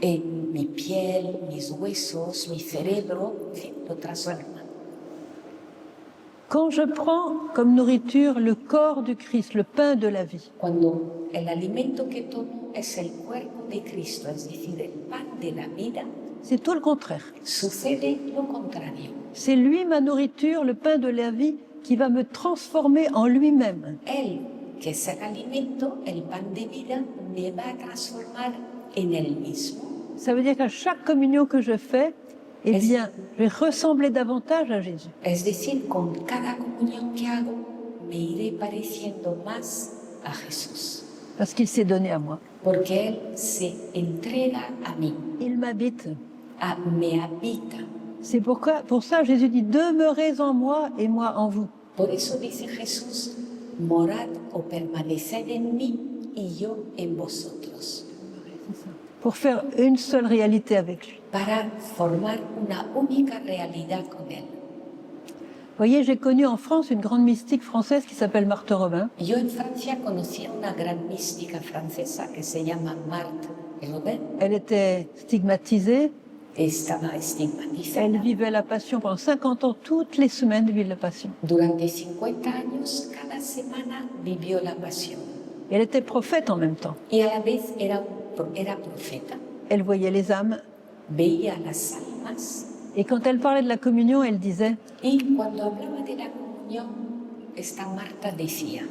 en mi piel, mis huesos, mi cerebro, en fin, lo transforma. Quand je prends comme nourriture le corps du Christ, le pain de la vie, Cuando el alimento que tomo es el cuerpo de Cristo, es decir, el pan de la vida, c'est tout le contraire. sucede lo contrario. C'est lui ma nourriture, le pain de la vie, qui va me transformer en lui-même. Él, que es el alimento, el pan de vida, me va a transformar en él mismo. Ça veut dire qu'à chaque communion que je fais, eh bien, je vais ressembler davantage à Jésus. Es decir, con cada comunión que hago, me iré pareciendo más a Jesús. parce qu'il s'est donné à moi. porque Él se entrega a mí, Il m'habite. me habita. C'est pour ça Jésus dit, demeurez en moi et moi en vous. Por eso dice Jesús, morad o permaneced en mí y yo en vosotros, Pour faire une seule réalité avec lui. para formar una única realidad con Él. Vous voyez, j'ai connu en France une grande mystique française qui s'appelle Marthe Robin. Yo en Francia conocí a una gran mística francesa que se llama Marthe Robin. Elle était stigmatisée. Estaba Elle estigmatizada. vivait la passion pendant 50 ans, toutes les semaines de vivre la passion. Durante 50 años, cada semana vivió la pasión. Et elle était prophète en même temps. Y a la vez era profeta. Elle voyait les âmes. Veía las almas. Et quand elle parlait de la communion, elle disait, Y cuando hablaba de la comunión, esta Marta decía,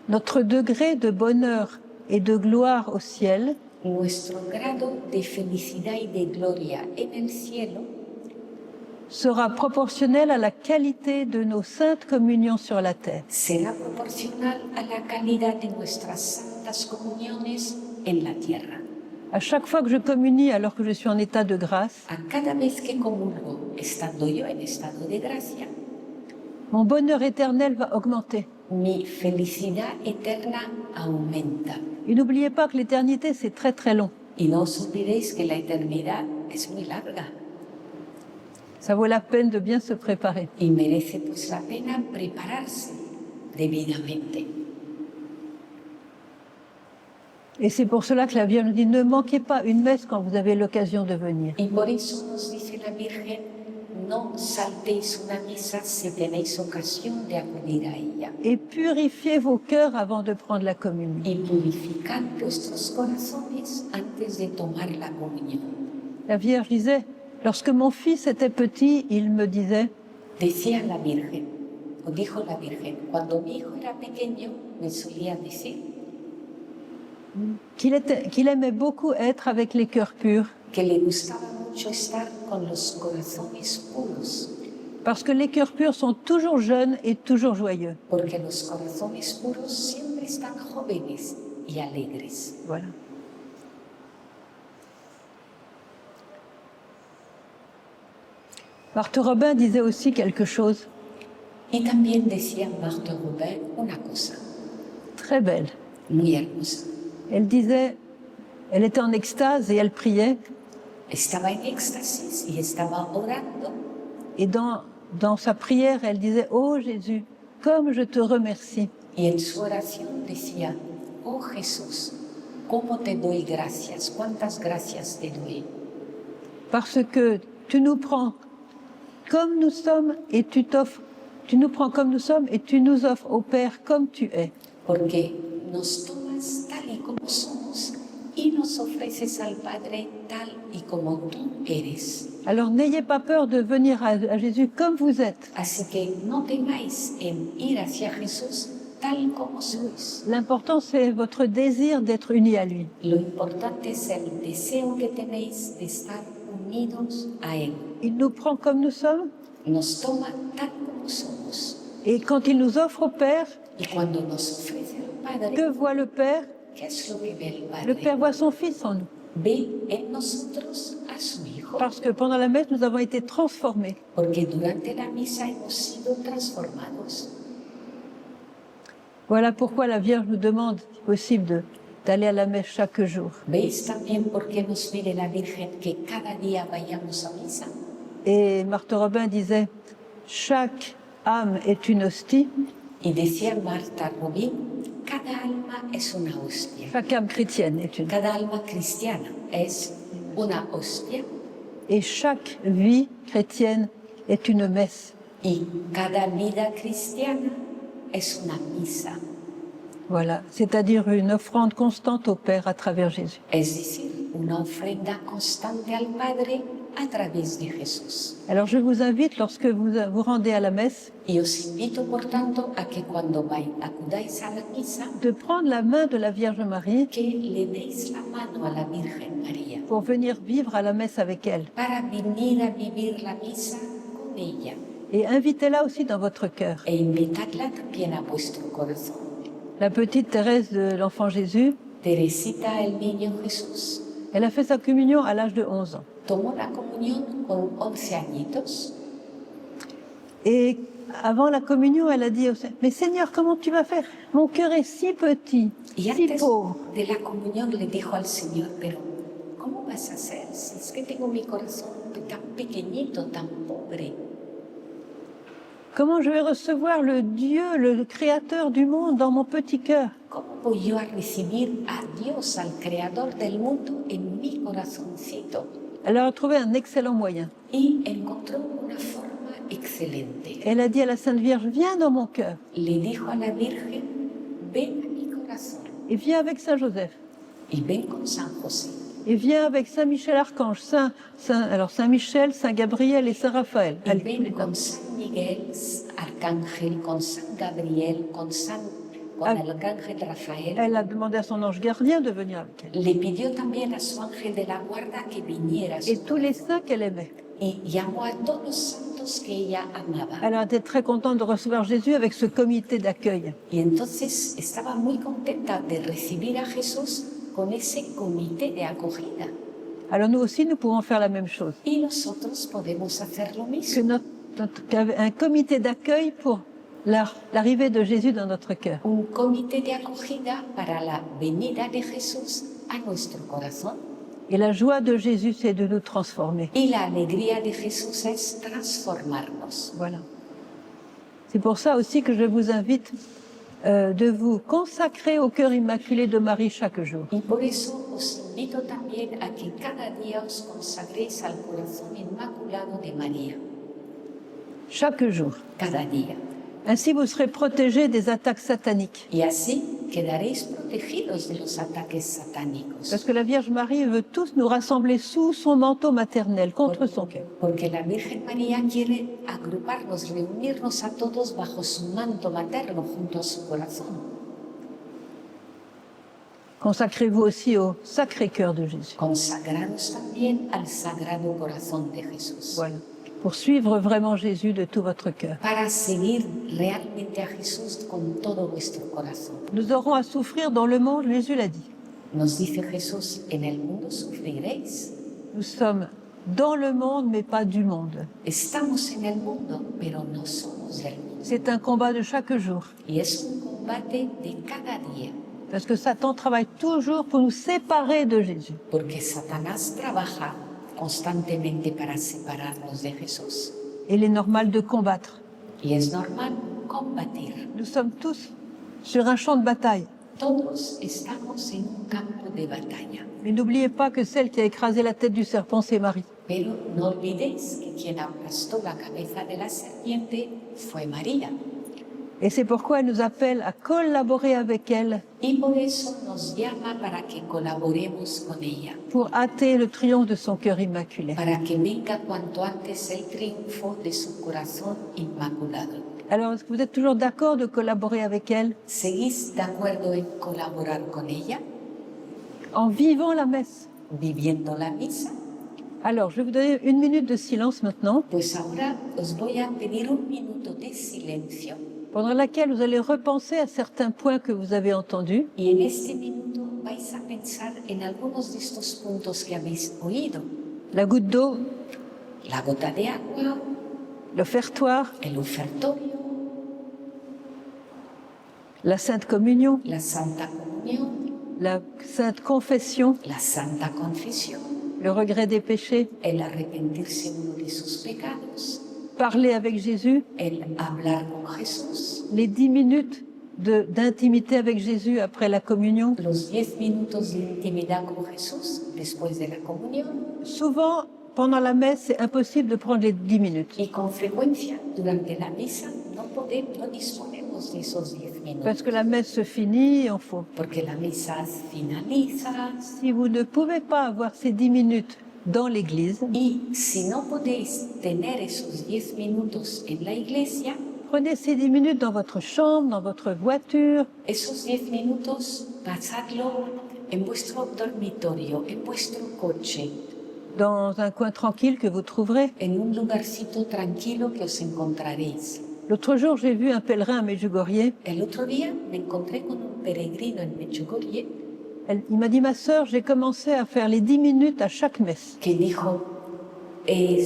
notre degré de bonheur et de gloire au ciel nuestro grado de felicidad y de gloria en el cielo sera proportionnel à la qualité de nos saintes communions sur la terre. será proporcional a la calidad de nuestras santas comuniones en la tierra. À chaque fois que je communie alors que je suis en état de grâce, A cada vez que comulgo, estando yo en estado de gracia, mon bonheur éternel va augmenter. mi felicidad eterna aumenta. Et n'oubliez pas que l'éternité, c'est très très long. Y no os olvidéis que la eternidad es muy larga Ça vaut la peine de bien se préparer. y merece pues la pena prepararse debidamente. Et c'est pour cela que la Vierge nous dit, ne manquez pas une messe quand vous avez l'occasion de venir. Y por eso nos dice la Virgen, no saltéis una misa si tenéis ocasión de acudir a ella. Et purifiez vos cœurs avant de prendre la communion. Y purificad vuestros corazones antes de tomar la comunión. La Vierge disait, lorsque mon fils était petit, il me disait, Decía la Virgen, o dijo la Virgen, cuando mi hijo era pequeño, me solía decir qu'il aimait beaucoup être avec les cœurs purs, que le gustaba mucho estar con los corazones puros, parce que les cœurs purs sont toujours jeunes et toujours joyeux. porque los corazones puros siempre están jóvenes y alegres. Voilà. Marthe Robin disait aussi quelque chose Y también decía Marthe Robin una cosa très belle. muy hermosa. Elle disait, elle était en extase et elle priait, Estaba en éxtasis y estaba orando. et dans sa prière, elle disait, oh Jésus, comme je te remercie Y en su oración decía, oh Jesús, ¿cómo te doy gracias? ¿Cuántas gracias te doy? parce que tu nous prends comme nous sommes et tu nous prends comme nous sommes et tu nous offres au Père comme tu es. Porque nos tomas tal y como somos y nos ofreces al Padre tal y como tú eres. Alors n'ayez pas peur de venir à Jésus comme vous êtes. Así que no temáis en ir hacia Jesús tal como sois. L'important, c'est votre désir d'être uni à lui. Lo importante es el deseo que tenéis de estar unidos a Él. Il nous prend comme nous sommes, Nos toma tal como somos. et quand il nous offre au Père, Y cuando nos ofrece al Padre, que voit le Père? ¿qué es lo que ve el Le Padre? Père voit son Fils en nous. Ve en nosotros a su Hijo. Parce que pendant la messe, nous avons été transformés. Porque durante la misa hemos sido transformados. Voilà pourquoi la Vierge nous demande, si possible, d'aller à la messe chaque jour. ¿Veis también por qué nos pide la Virgen que cada día vayamos a misa? Et Marthe Robin disait, chaque âme est une hostie, Y decía Marta Rubín, cada alma es una hostia. chaque âme chrétienne est une. Cada alma cristiana es una hostia Et chaque vie chrétienne est une messe. y cada vida cristiana es una misa. Voilà, c'est-à-dire une offrande constante au Père à travers Jésus. Es decir, una ofrenda constante al Padre a través de Jesús. Alors je vous invite, lorsque vous rendez à la messe, Y os invito, por tanto, a que cuando acudáis a la misa, de prendre la main de la Vierge Marie que le deis la mano a la Virgen María pour venir vivre à la messe avec elle. para venir a vivir la misa con ella Et invitez-la aussi dans votre cœur. e invitadla también a vuestro corazón. La petite Thérèse de l'Enfant Jésus, Teresita el Niño Jesús, elle a fait sa communion à l'âge de 11 ans. tomó la comunión con 11 añitos. Et avant la communion, elle a dit au Seigneur, mais Seigneur, comment tu vas faire? Mon cœur est si petit, Y si antes pauvre. de la comunión le dijo al Señor, pero ¿cómo vas a hacer si es que tengo mi corazón tan pequeñito, tan pobre? Comment je vais recevoir le Dieu, le créateur du monde dans mon petit cœur? ¿Cómo voy yo a recibir a Dios, al Creador del mundo, en mi corazoncito? Elle a trouvé un excellent moyen. Y encontró una forma excelente. Elle a dit à la Sainte Vierge, viens dans mon cœur Le dijo a la Virgen, ven a mi corazón et viens avec Saint Joseph y ven con San José. et viens avec Saint Michel Archange, Saint Michel, Saint Gabriel et Saint Raphaël. Y ven con San Miguel, Arcángel, con San Gabriel, con el Arcángel Rafael. Elle a demandé à son ange gardien de venir avec elle. Le pidió también a su ángel de la guarda que viniera a su Et tous les corazón. saints qu'elle aimait. Y llamó a todos los santos que ella amaba. Elle a été très contente de recevoir Jésus avec ce comité d'accueil. Y entonces estaba muy contenta de recibir a Jesús con ese comité de acogida. Alors nous aussi, nous pouvons faire la même chose. Y nosotros podemos hacer lo Que mismo. un comité d'accueil pour l'arrivée de Jésus dans notre cœur. Un comité de acogida para la venida de Jesús a nuestro corazón. Et la joie de Jésus, c'est de nous transformer. Y la alegría de Jesús es transformarnos. Voilà. C'est pour ça aussi que je vous invite de vous consacrer au cœur immaculé de Marie chaque jour. Y por eso os invito también a que cada día os consagréis al corazón inmaculado de María. Chaque jour. Cada día. Ainsi, vous serez protégés des attaques sataniques. Y así quedaréis protegidos de los ataques satánicos. Parce que la Vierge Marie veut tous nous rassembler sous son manteau maternel, contre son cœur. Porque la Virgen María quiere agruparnos, reunirnos a todos bajo su manto materno junto a su corazón. Consacrez-vous aussi au Sacré-Cœur de Jésus. Consagraros también al Sagrado Corazón de Jesús. Voilà. Pour suivre vraiment Jésus de tout votre cœur. Para seguir realmente a Jesús con todo vuestro corazón. Nous aurons à souffrir dans le monde, Jésus l'a dit. Nos dice Jesús, en el mundo sufriréis. Nous sommes dans le monde, mais pas du monde. Estamos en el mundo, pero no somos del mundo. C'est un combat de chaque jour. Y es un combate de cada día. Parce que Satan travaille toujours pour nous séparer de Jésus. Porque Satanás trabaja constantemente para separarnos de Jesús. Et il est normal de combattre. Y es normal combatir. Nous sommes tous sur un champ de bataille. Todos estamos en un campo de batalla. Mais n'oubliez pas que celle qui a écrasé la tête du serpent, c'est Marie. Pero no olvidéis que quien aplastó la cabeza de la serpiente fue María. Et c'est pourquoi elle nous appelle à collaborer avec elle Y por eso nos llama para que colaboremos con ella. pour hâter le triomphe de son cœur immaculé. Para que venga cuanto antes el triunfo de su corazón inmaculado. Alors, est-ce que vous êtes toujours d'accord de collaborer avec elle ¿Seguís de acuerdo en colaborar con ella? en vivant la messe? ¿Viviendo la misa? Alors, je vais vous donner 1 minute de silence maintenant, Pues ahora os voy a pedir un minuto de silencio. pendant laquelle vous allez repenser à certains points que vous avez entendus. Y en este minuto vais a pensar en algunos de estos puntos que habéis oído. La goutte d'eau, La gota de agua, l'offertoire, el ofertorio, la Sainte Communion, la Santa Comunión, la Sainte Confession, la Santa Confesión, le regret des péchés, el arrepentirse uno de sus pecados, parler avec Jésus, el hablar con Jesús, les 10 minutes d'intimité avec Jésus après la communion. los 10 minutos de intimidad con Jesús después de la comunión. Souvent, pendant la messe, c'est impossible de prendre les 10 minutes. Y con frecuencia durante la misa no disponemos de esos 10 minutos. Parce que la messe se finit, il faut. Porque la misa finaliza. Si vous ne pouvez pas avoir ces 10 minutes dans l'église, Y si no podéis tener esos 10 minutos en la iglesia, prenez ces 10 minutes dans votre chambre, dans votre voiture, esos 10 minutos pasadlo en vuestro dormitorio, en vuestro coche, dans un coin tranquille que vous trouverez. en un lugarcito tranquilo que os encontraréis. L'autre jour, j'ai vu un pèlerin à Medjugorje El otro día me encontré con un peregrino en Medjugorje il m'a dit, ma sœur, j'ai commencé à faire les 10 minutes à chaque messe. que dijo,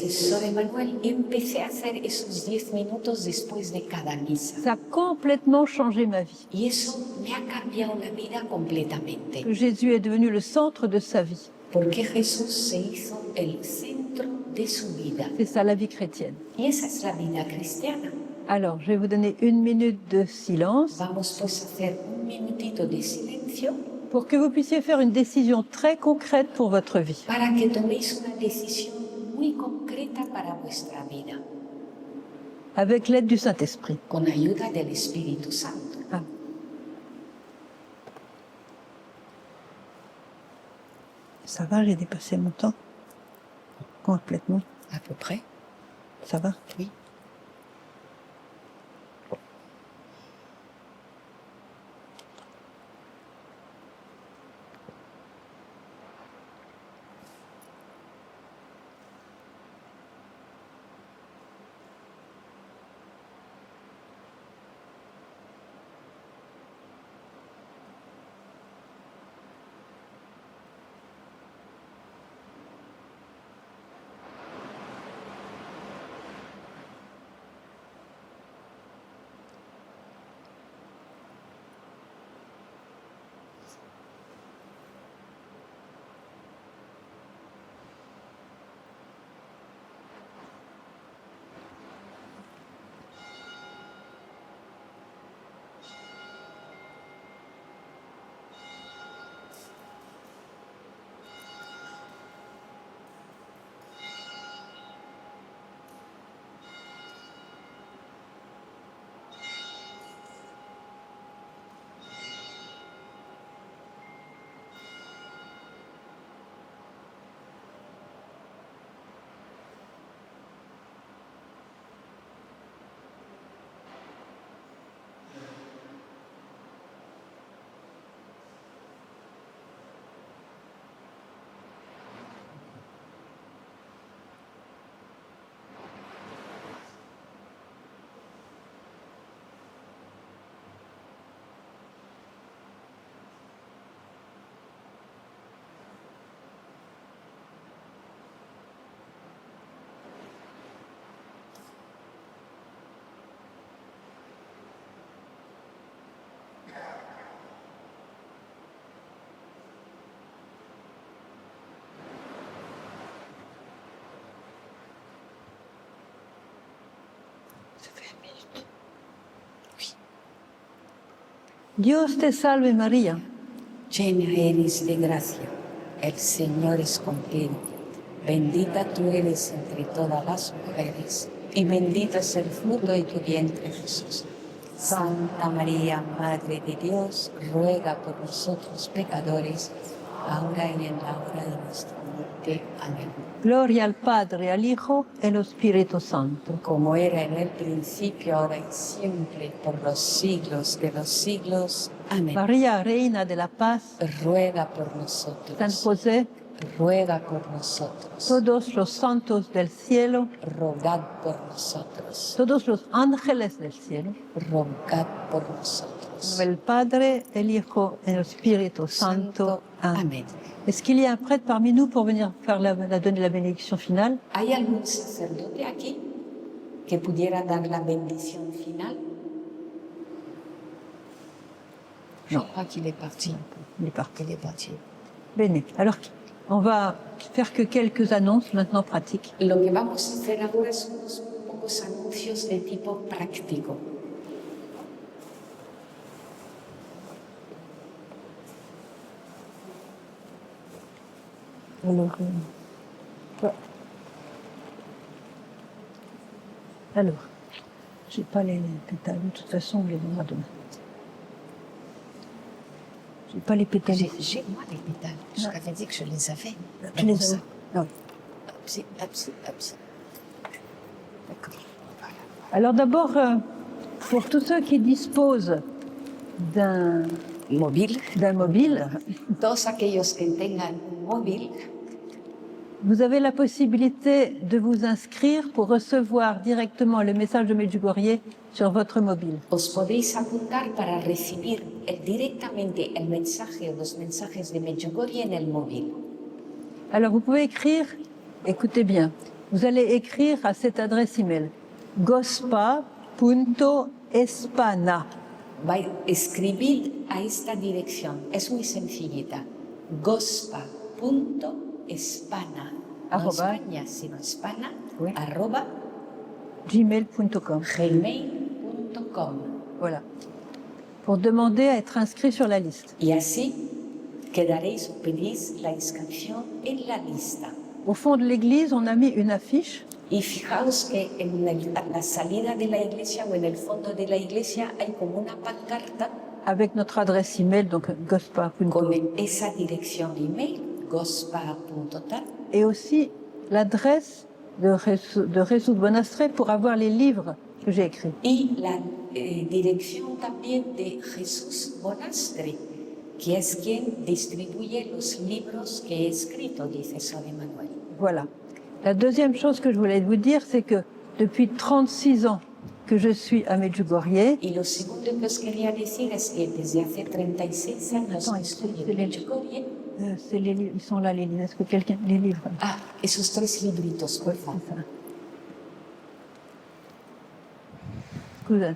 Sor Emanuel, empecé a hacer esos 10 minutos después de cada misa. Ça a complètement changé ma vie. Y eso me ha cambiado la vida completamente. Que Jésus est devenu le centre de sa vie. Porque Jesús se hizo el centro de su vida. C'est ça la vie chrétienne. Y esa es la vida cristiana. Alors, je vais vous donner 1 minute de silence Vamos pues a hacer un minutito de silencio pour que vous puissiez faire une décision très concrète pour votre vie. para que toméis una decisión muy concreta para vuestra vida, Avec l'aide du Saint-Esprit. con ayuda del Espíritu Santo. Ah. Ça va, j'ai dépassé mon temps complètement. À peu près. Ça va? Oui. Ça fait 1 minute. Oui. Dios te salve María, Llena eres de gracia, el Señor es contigo. Bendita tú eres entre todas las mujeres, y bendito es el fruto de tu vientre, Jesús. Santa María, Madre de Dios, ruega por nosotros pecadores, ahora y en la hora de nuestra muerte. Amén. gloria al Padre, al Hijo y al Espíritu Santo. Como era en el principio, ahora y siempre, por los siglos de los siglos. Amén. María, Reina de la Paz, Ruega por nosotros. San José, Ruega por nosotros. todos los santos del cielo, Rogad por nosotros. todos los ángeles del cielo, Rogad por nosotros. el Padre, el Hijo y el Espíritu Santo. Amén. Amén. Est-ce qu'il y a un prêtre parmi nous pour venir faire donner la bénédiction finale? ¿Hay algún sacerdote aquí que pudiera dar la bendición final? Je crois qu'il est parti. Il est parti. Il est parti. Bene. Alors, on va faire que quelques annonces maintenant pratiques. Lo que vamos a hacer ahora son unos pocos anuncios de tipo práctico. Alors, j'ai pas les pétales, de toute façon, on les donnera demain. J'ai pas les pétales. J'ai moi les pétales. Je t'avais dit que je les avais. Tu les as? Non. D'accord. Alors d'abord, pour tous ceux qui disposent d'un Móvil. mobile, Todos aquellos que tengan un móvil, Vous avez la possibilité de vous inscrire pour recevoir directement le message de Medjugorje sur votre mobile. Os podéis apuntar para recibir directamente el mensaje o los mensajes de Medjugorje en el móvil. Alors vous pouvez écrire, écoutez bien, vous allez écrire à cette adresse email gospa.espana. Escribid a esta dirección, es muy sencillita, gospa.espana, no Arroba. España, sino Espana, Oui. arroba gmail.com. gmail.com. Voilà. Pour demander à être inscrit sur la liste. Y así quedaréis o pedís la inscripción en la lista. Au fond de l'église, on a mis une affiche Y fijaos que en la salida de la iglesia o en el fondo de la iglesia hay como una pancarta avec notre adresse email, donc gospa.com. con esa dirección de email, gospa.tal, Et aussi l'adresse de Jesús Bonastre pour avoir les livres que j'ai écrits. y la dirección también de Jesús Bonastre, que es quien distribuye los libros que he escrito, dice Son Emanuel. Voilà. La deuxième chose que je voulais vous dire, c'est que depuis 36 ans que je suis à Medjugorje, Y lo segundo que os quería decir es que desde hace 36 años Attends, que estoy c'est en les- Medjugorje. c'est les livres, ils sont là les livres. Est-ce que quelqu'un les livres? Ah, esos 3 libritos, por favor. C'est ça. Scusa.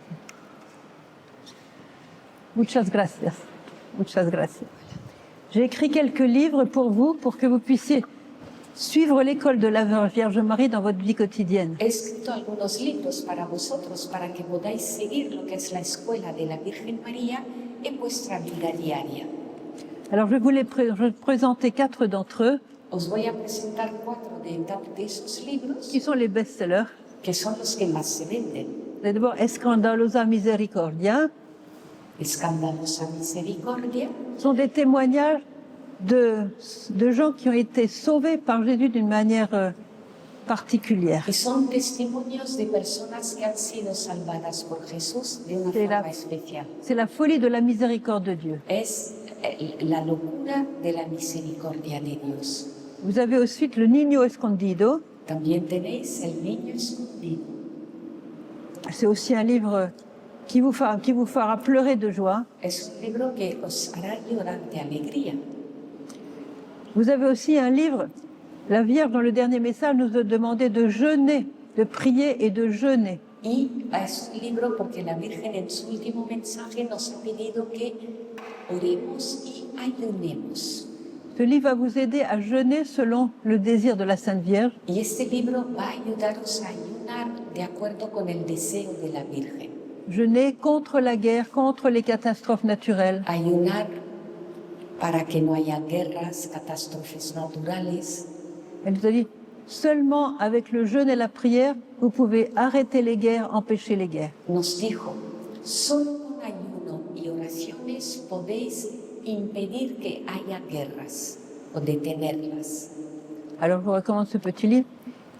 Muchas gracias. Muchas gracias. J'ai écrit quelques livres pour vous, pour que vous puissiez suivre l'école de la Vierge Marie dans votre vie quotidienne. He escrito algunos libros para vosotros para que podáis seguir lo que es la escuela de la Virgen María en vuestra vida diaria. Alors je vais vous présenter 4 d'entre eux, Os voy a presentar 4 de esos libros qui sont les best-sellers. que son los que más se venden. D'abord, Escandalosa Misericordia, Escandalosa Misericordia sont des témoignages de gens qui ont été sauvés par Jésus d'une manière particulière. y son testimonios de personas que han sido salvadas por Jesús de una Sí, la- forma especial. C'est la folie de la miséricorde de Dieu. Es la locura de la misericordia de Dios. Vous avez ensuite le Niño Escondido. También tenéis El Niño Escondido. C'est aussi un livre qui vous fera pleurer de joie. Es un libro que os hará llorar de alegría. Vous avez aussi un livre, la Vierge dans le dernier message nous a demandé de jeûner, de prier et de jeûner. Y es un libro porque la Virgen en su último mensaje nos ha pedido que oremos y ayunemos. Ce livre va vous aider à jeûner selon le désir de la Sainte Vierge. Y este libro va a ayudaros a ayunar de acuerdo con el deseo de la Virgen. Jeûner contre la guerre, contre les catastrophes naturelles. Ayunar para que no haya guerras, catástrofes naturales. Elle nous a dit, seulement avec le jeûne et la prière, vous pouvez arrêter les guerres, empêcher les guerres. Nos dijo, solo con ayuno y oraciones podéis impedir que haya guerras o detenerlas. Alors je vous recommande ce petit livre.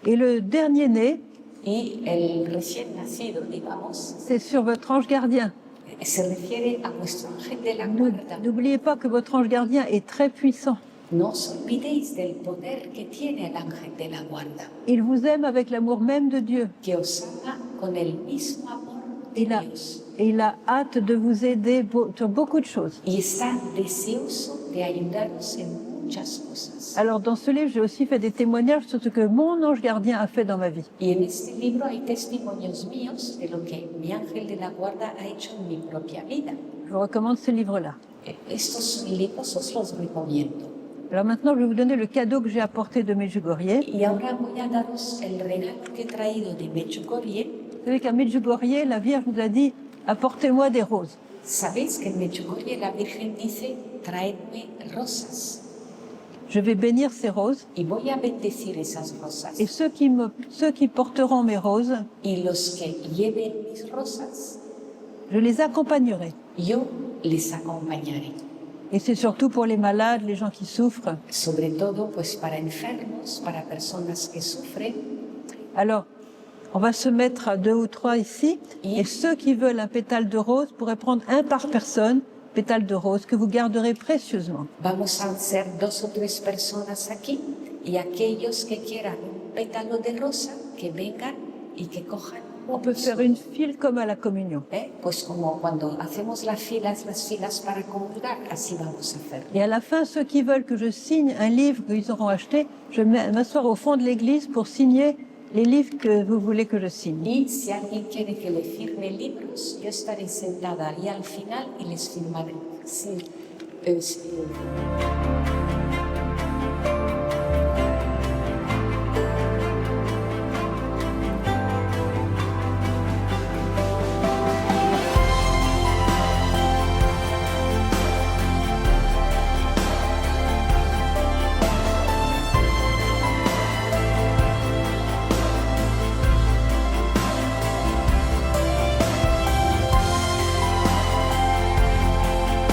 Et le dernier né, Y el recién nacido, digamos, c'est sur votre ange gardien. se refiere a vuestro ángel de la guarda. N'oubliez pas que votre ange gardien est très puissant. No os olvidéis del poder que tiene el ángel de la guarda, Il vous aime avec l'amour même de Dieu. que os ama con el mismo amor de Il a, Dios et il a hâte de vous aider sur beaucoup de choses. y está deseoso de ayudaros en muchas cosas. Alors dans ce livre, j'ai aussi fait des témoignages sur ce que mon ange gardien a fait dans ma vie. Y en este libro hay testimonios míos de lo que mi ángel de la guarda ha hecho en mi propia vida. Je vous recommande ce livre-là. Estos libros os los recomiendo. Alors maintenant, je vais vous donner le cadeau que j'ai apporté de Medjugorje. Y ahora voy a daros el regalo que he traído de Medjugorje. Vous savez qu'à Medjugorje, la Vierge nous a dit « Apportez-moi des roses Sabéis que en Medjugorje la Virgen dice, traedme rosas. ». Je vais bénir ces roses Y voy a bendecir esas rosas. et ceux qui porteront mes roses, Y los que lleven mis rosas, je les accompagnerai. yo les acompañaré. Et c'est surtout pour les malades, les gens qui souffrent. Sobre todo, pues para enfermos, para personas que sufren. Alors, on va se mettre à 2 ou 3 ici. Et ceux qui veulent un pétale de rose pourraient prendre un par personne, pétale de rose, que vous garderez précieusement. Vamos a ser 2 o 3 personas aquí Y aquellos que quieran un pétalo de rosa, que vengan y que cojan. On peut faire une file comme à la communion. Pues como cuando hacemos las filas para comulgar, así vamos a hacer. Et à la fin, ceux qui veulent que je signe un livre qu'ils auront acheté, je vais m'asseoir au fond de l'église pour signer les livres que vous voulez que je signe. Y si alguien quiere que le firme libros, yo estaré sentada ahí al final y les firmaré. Sí,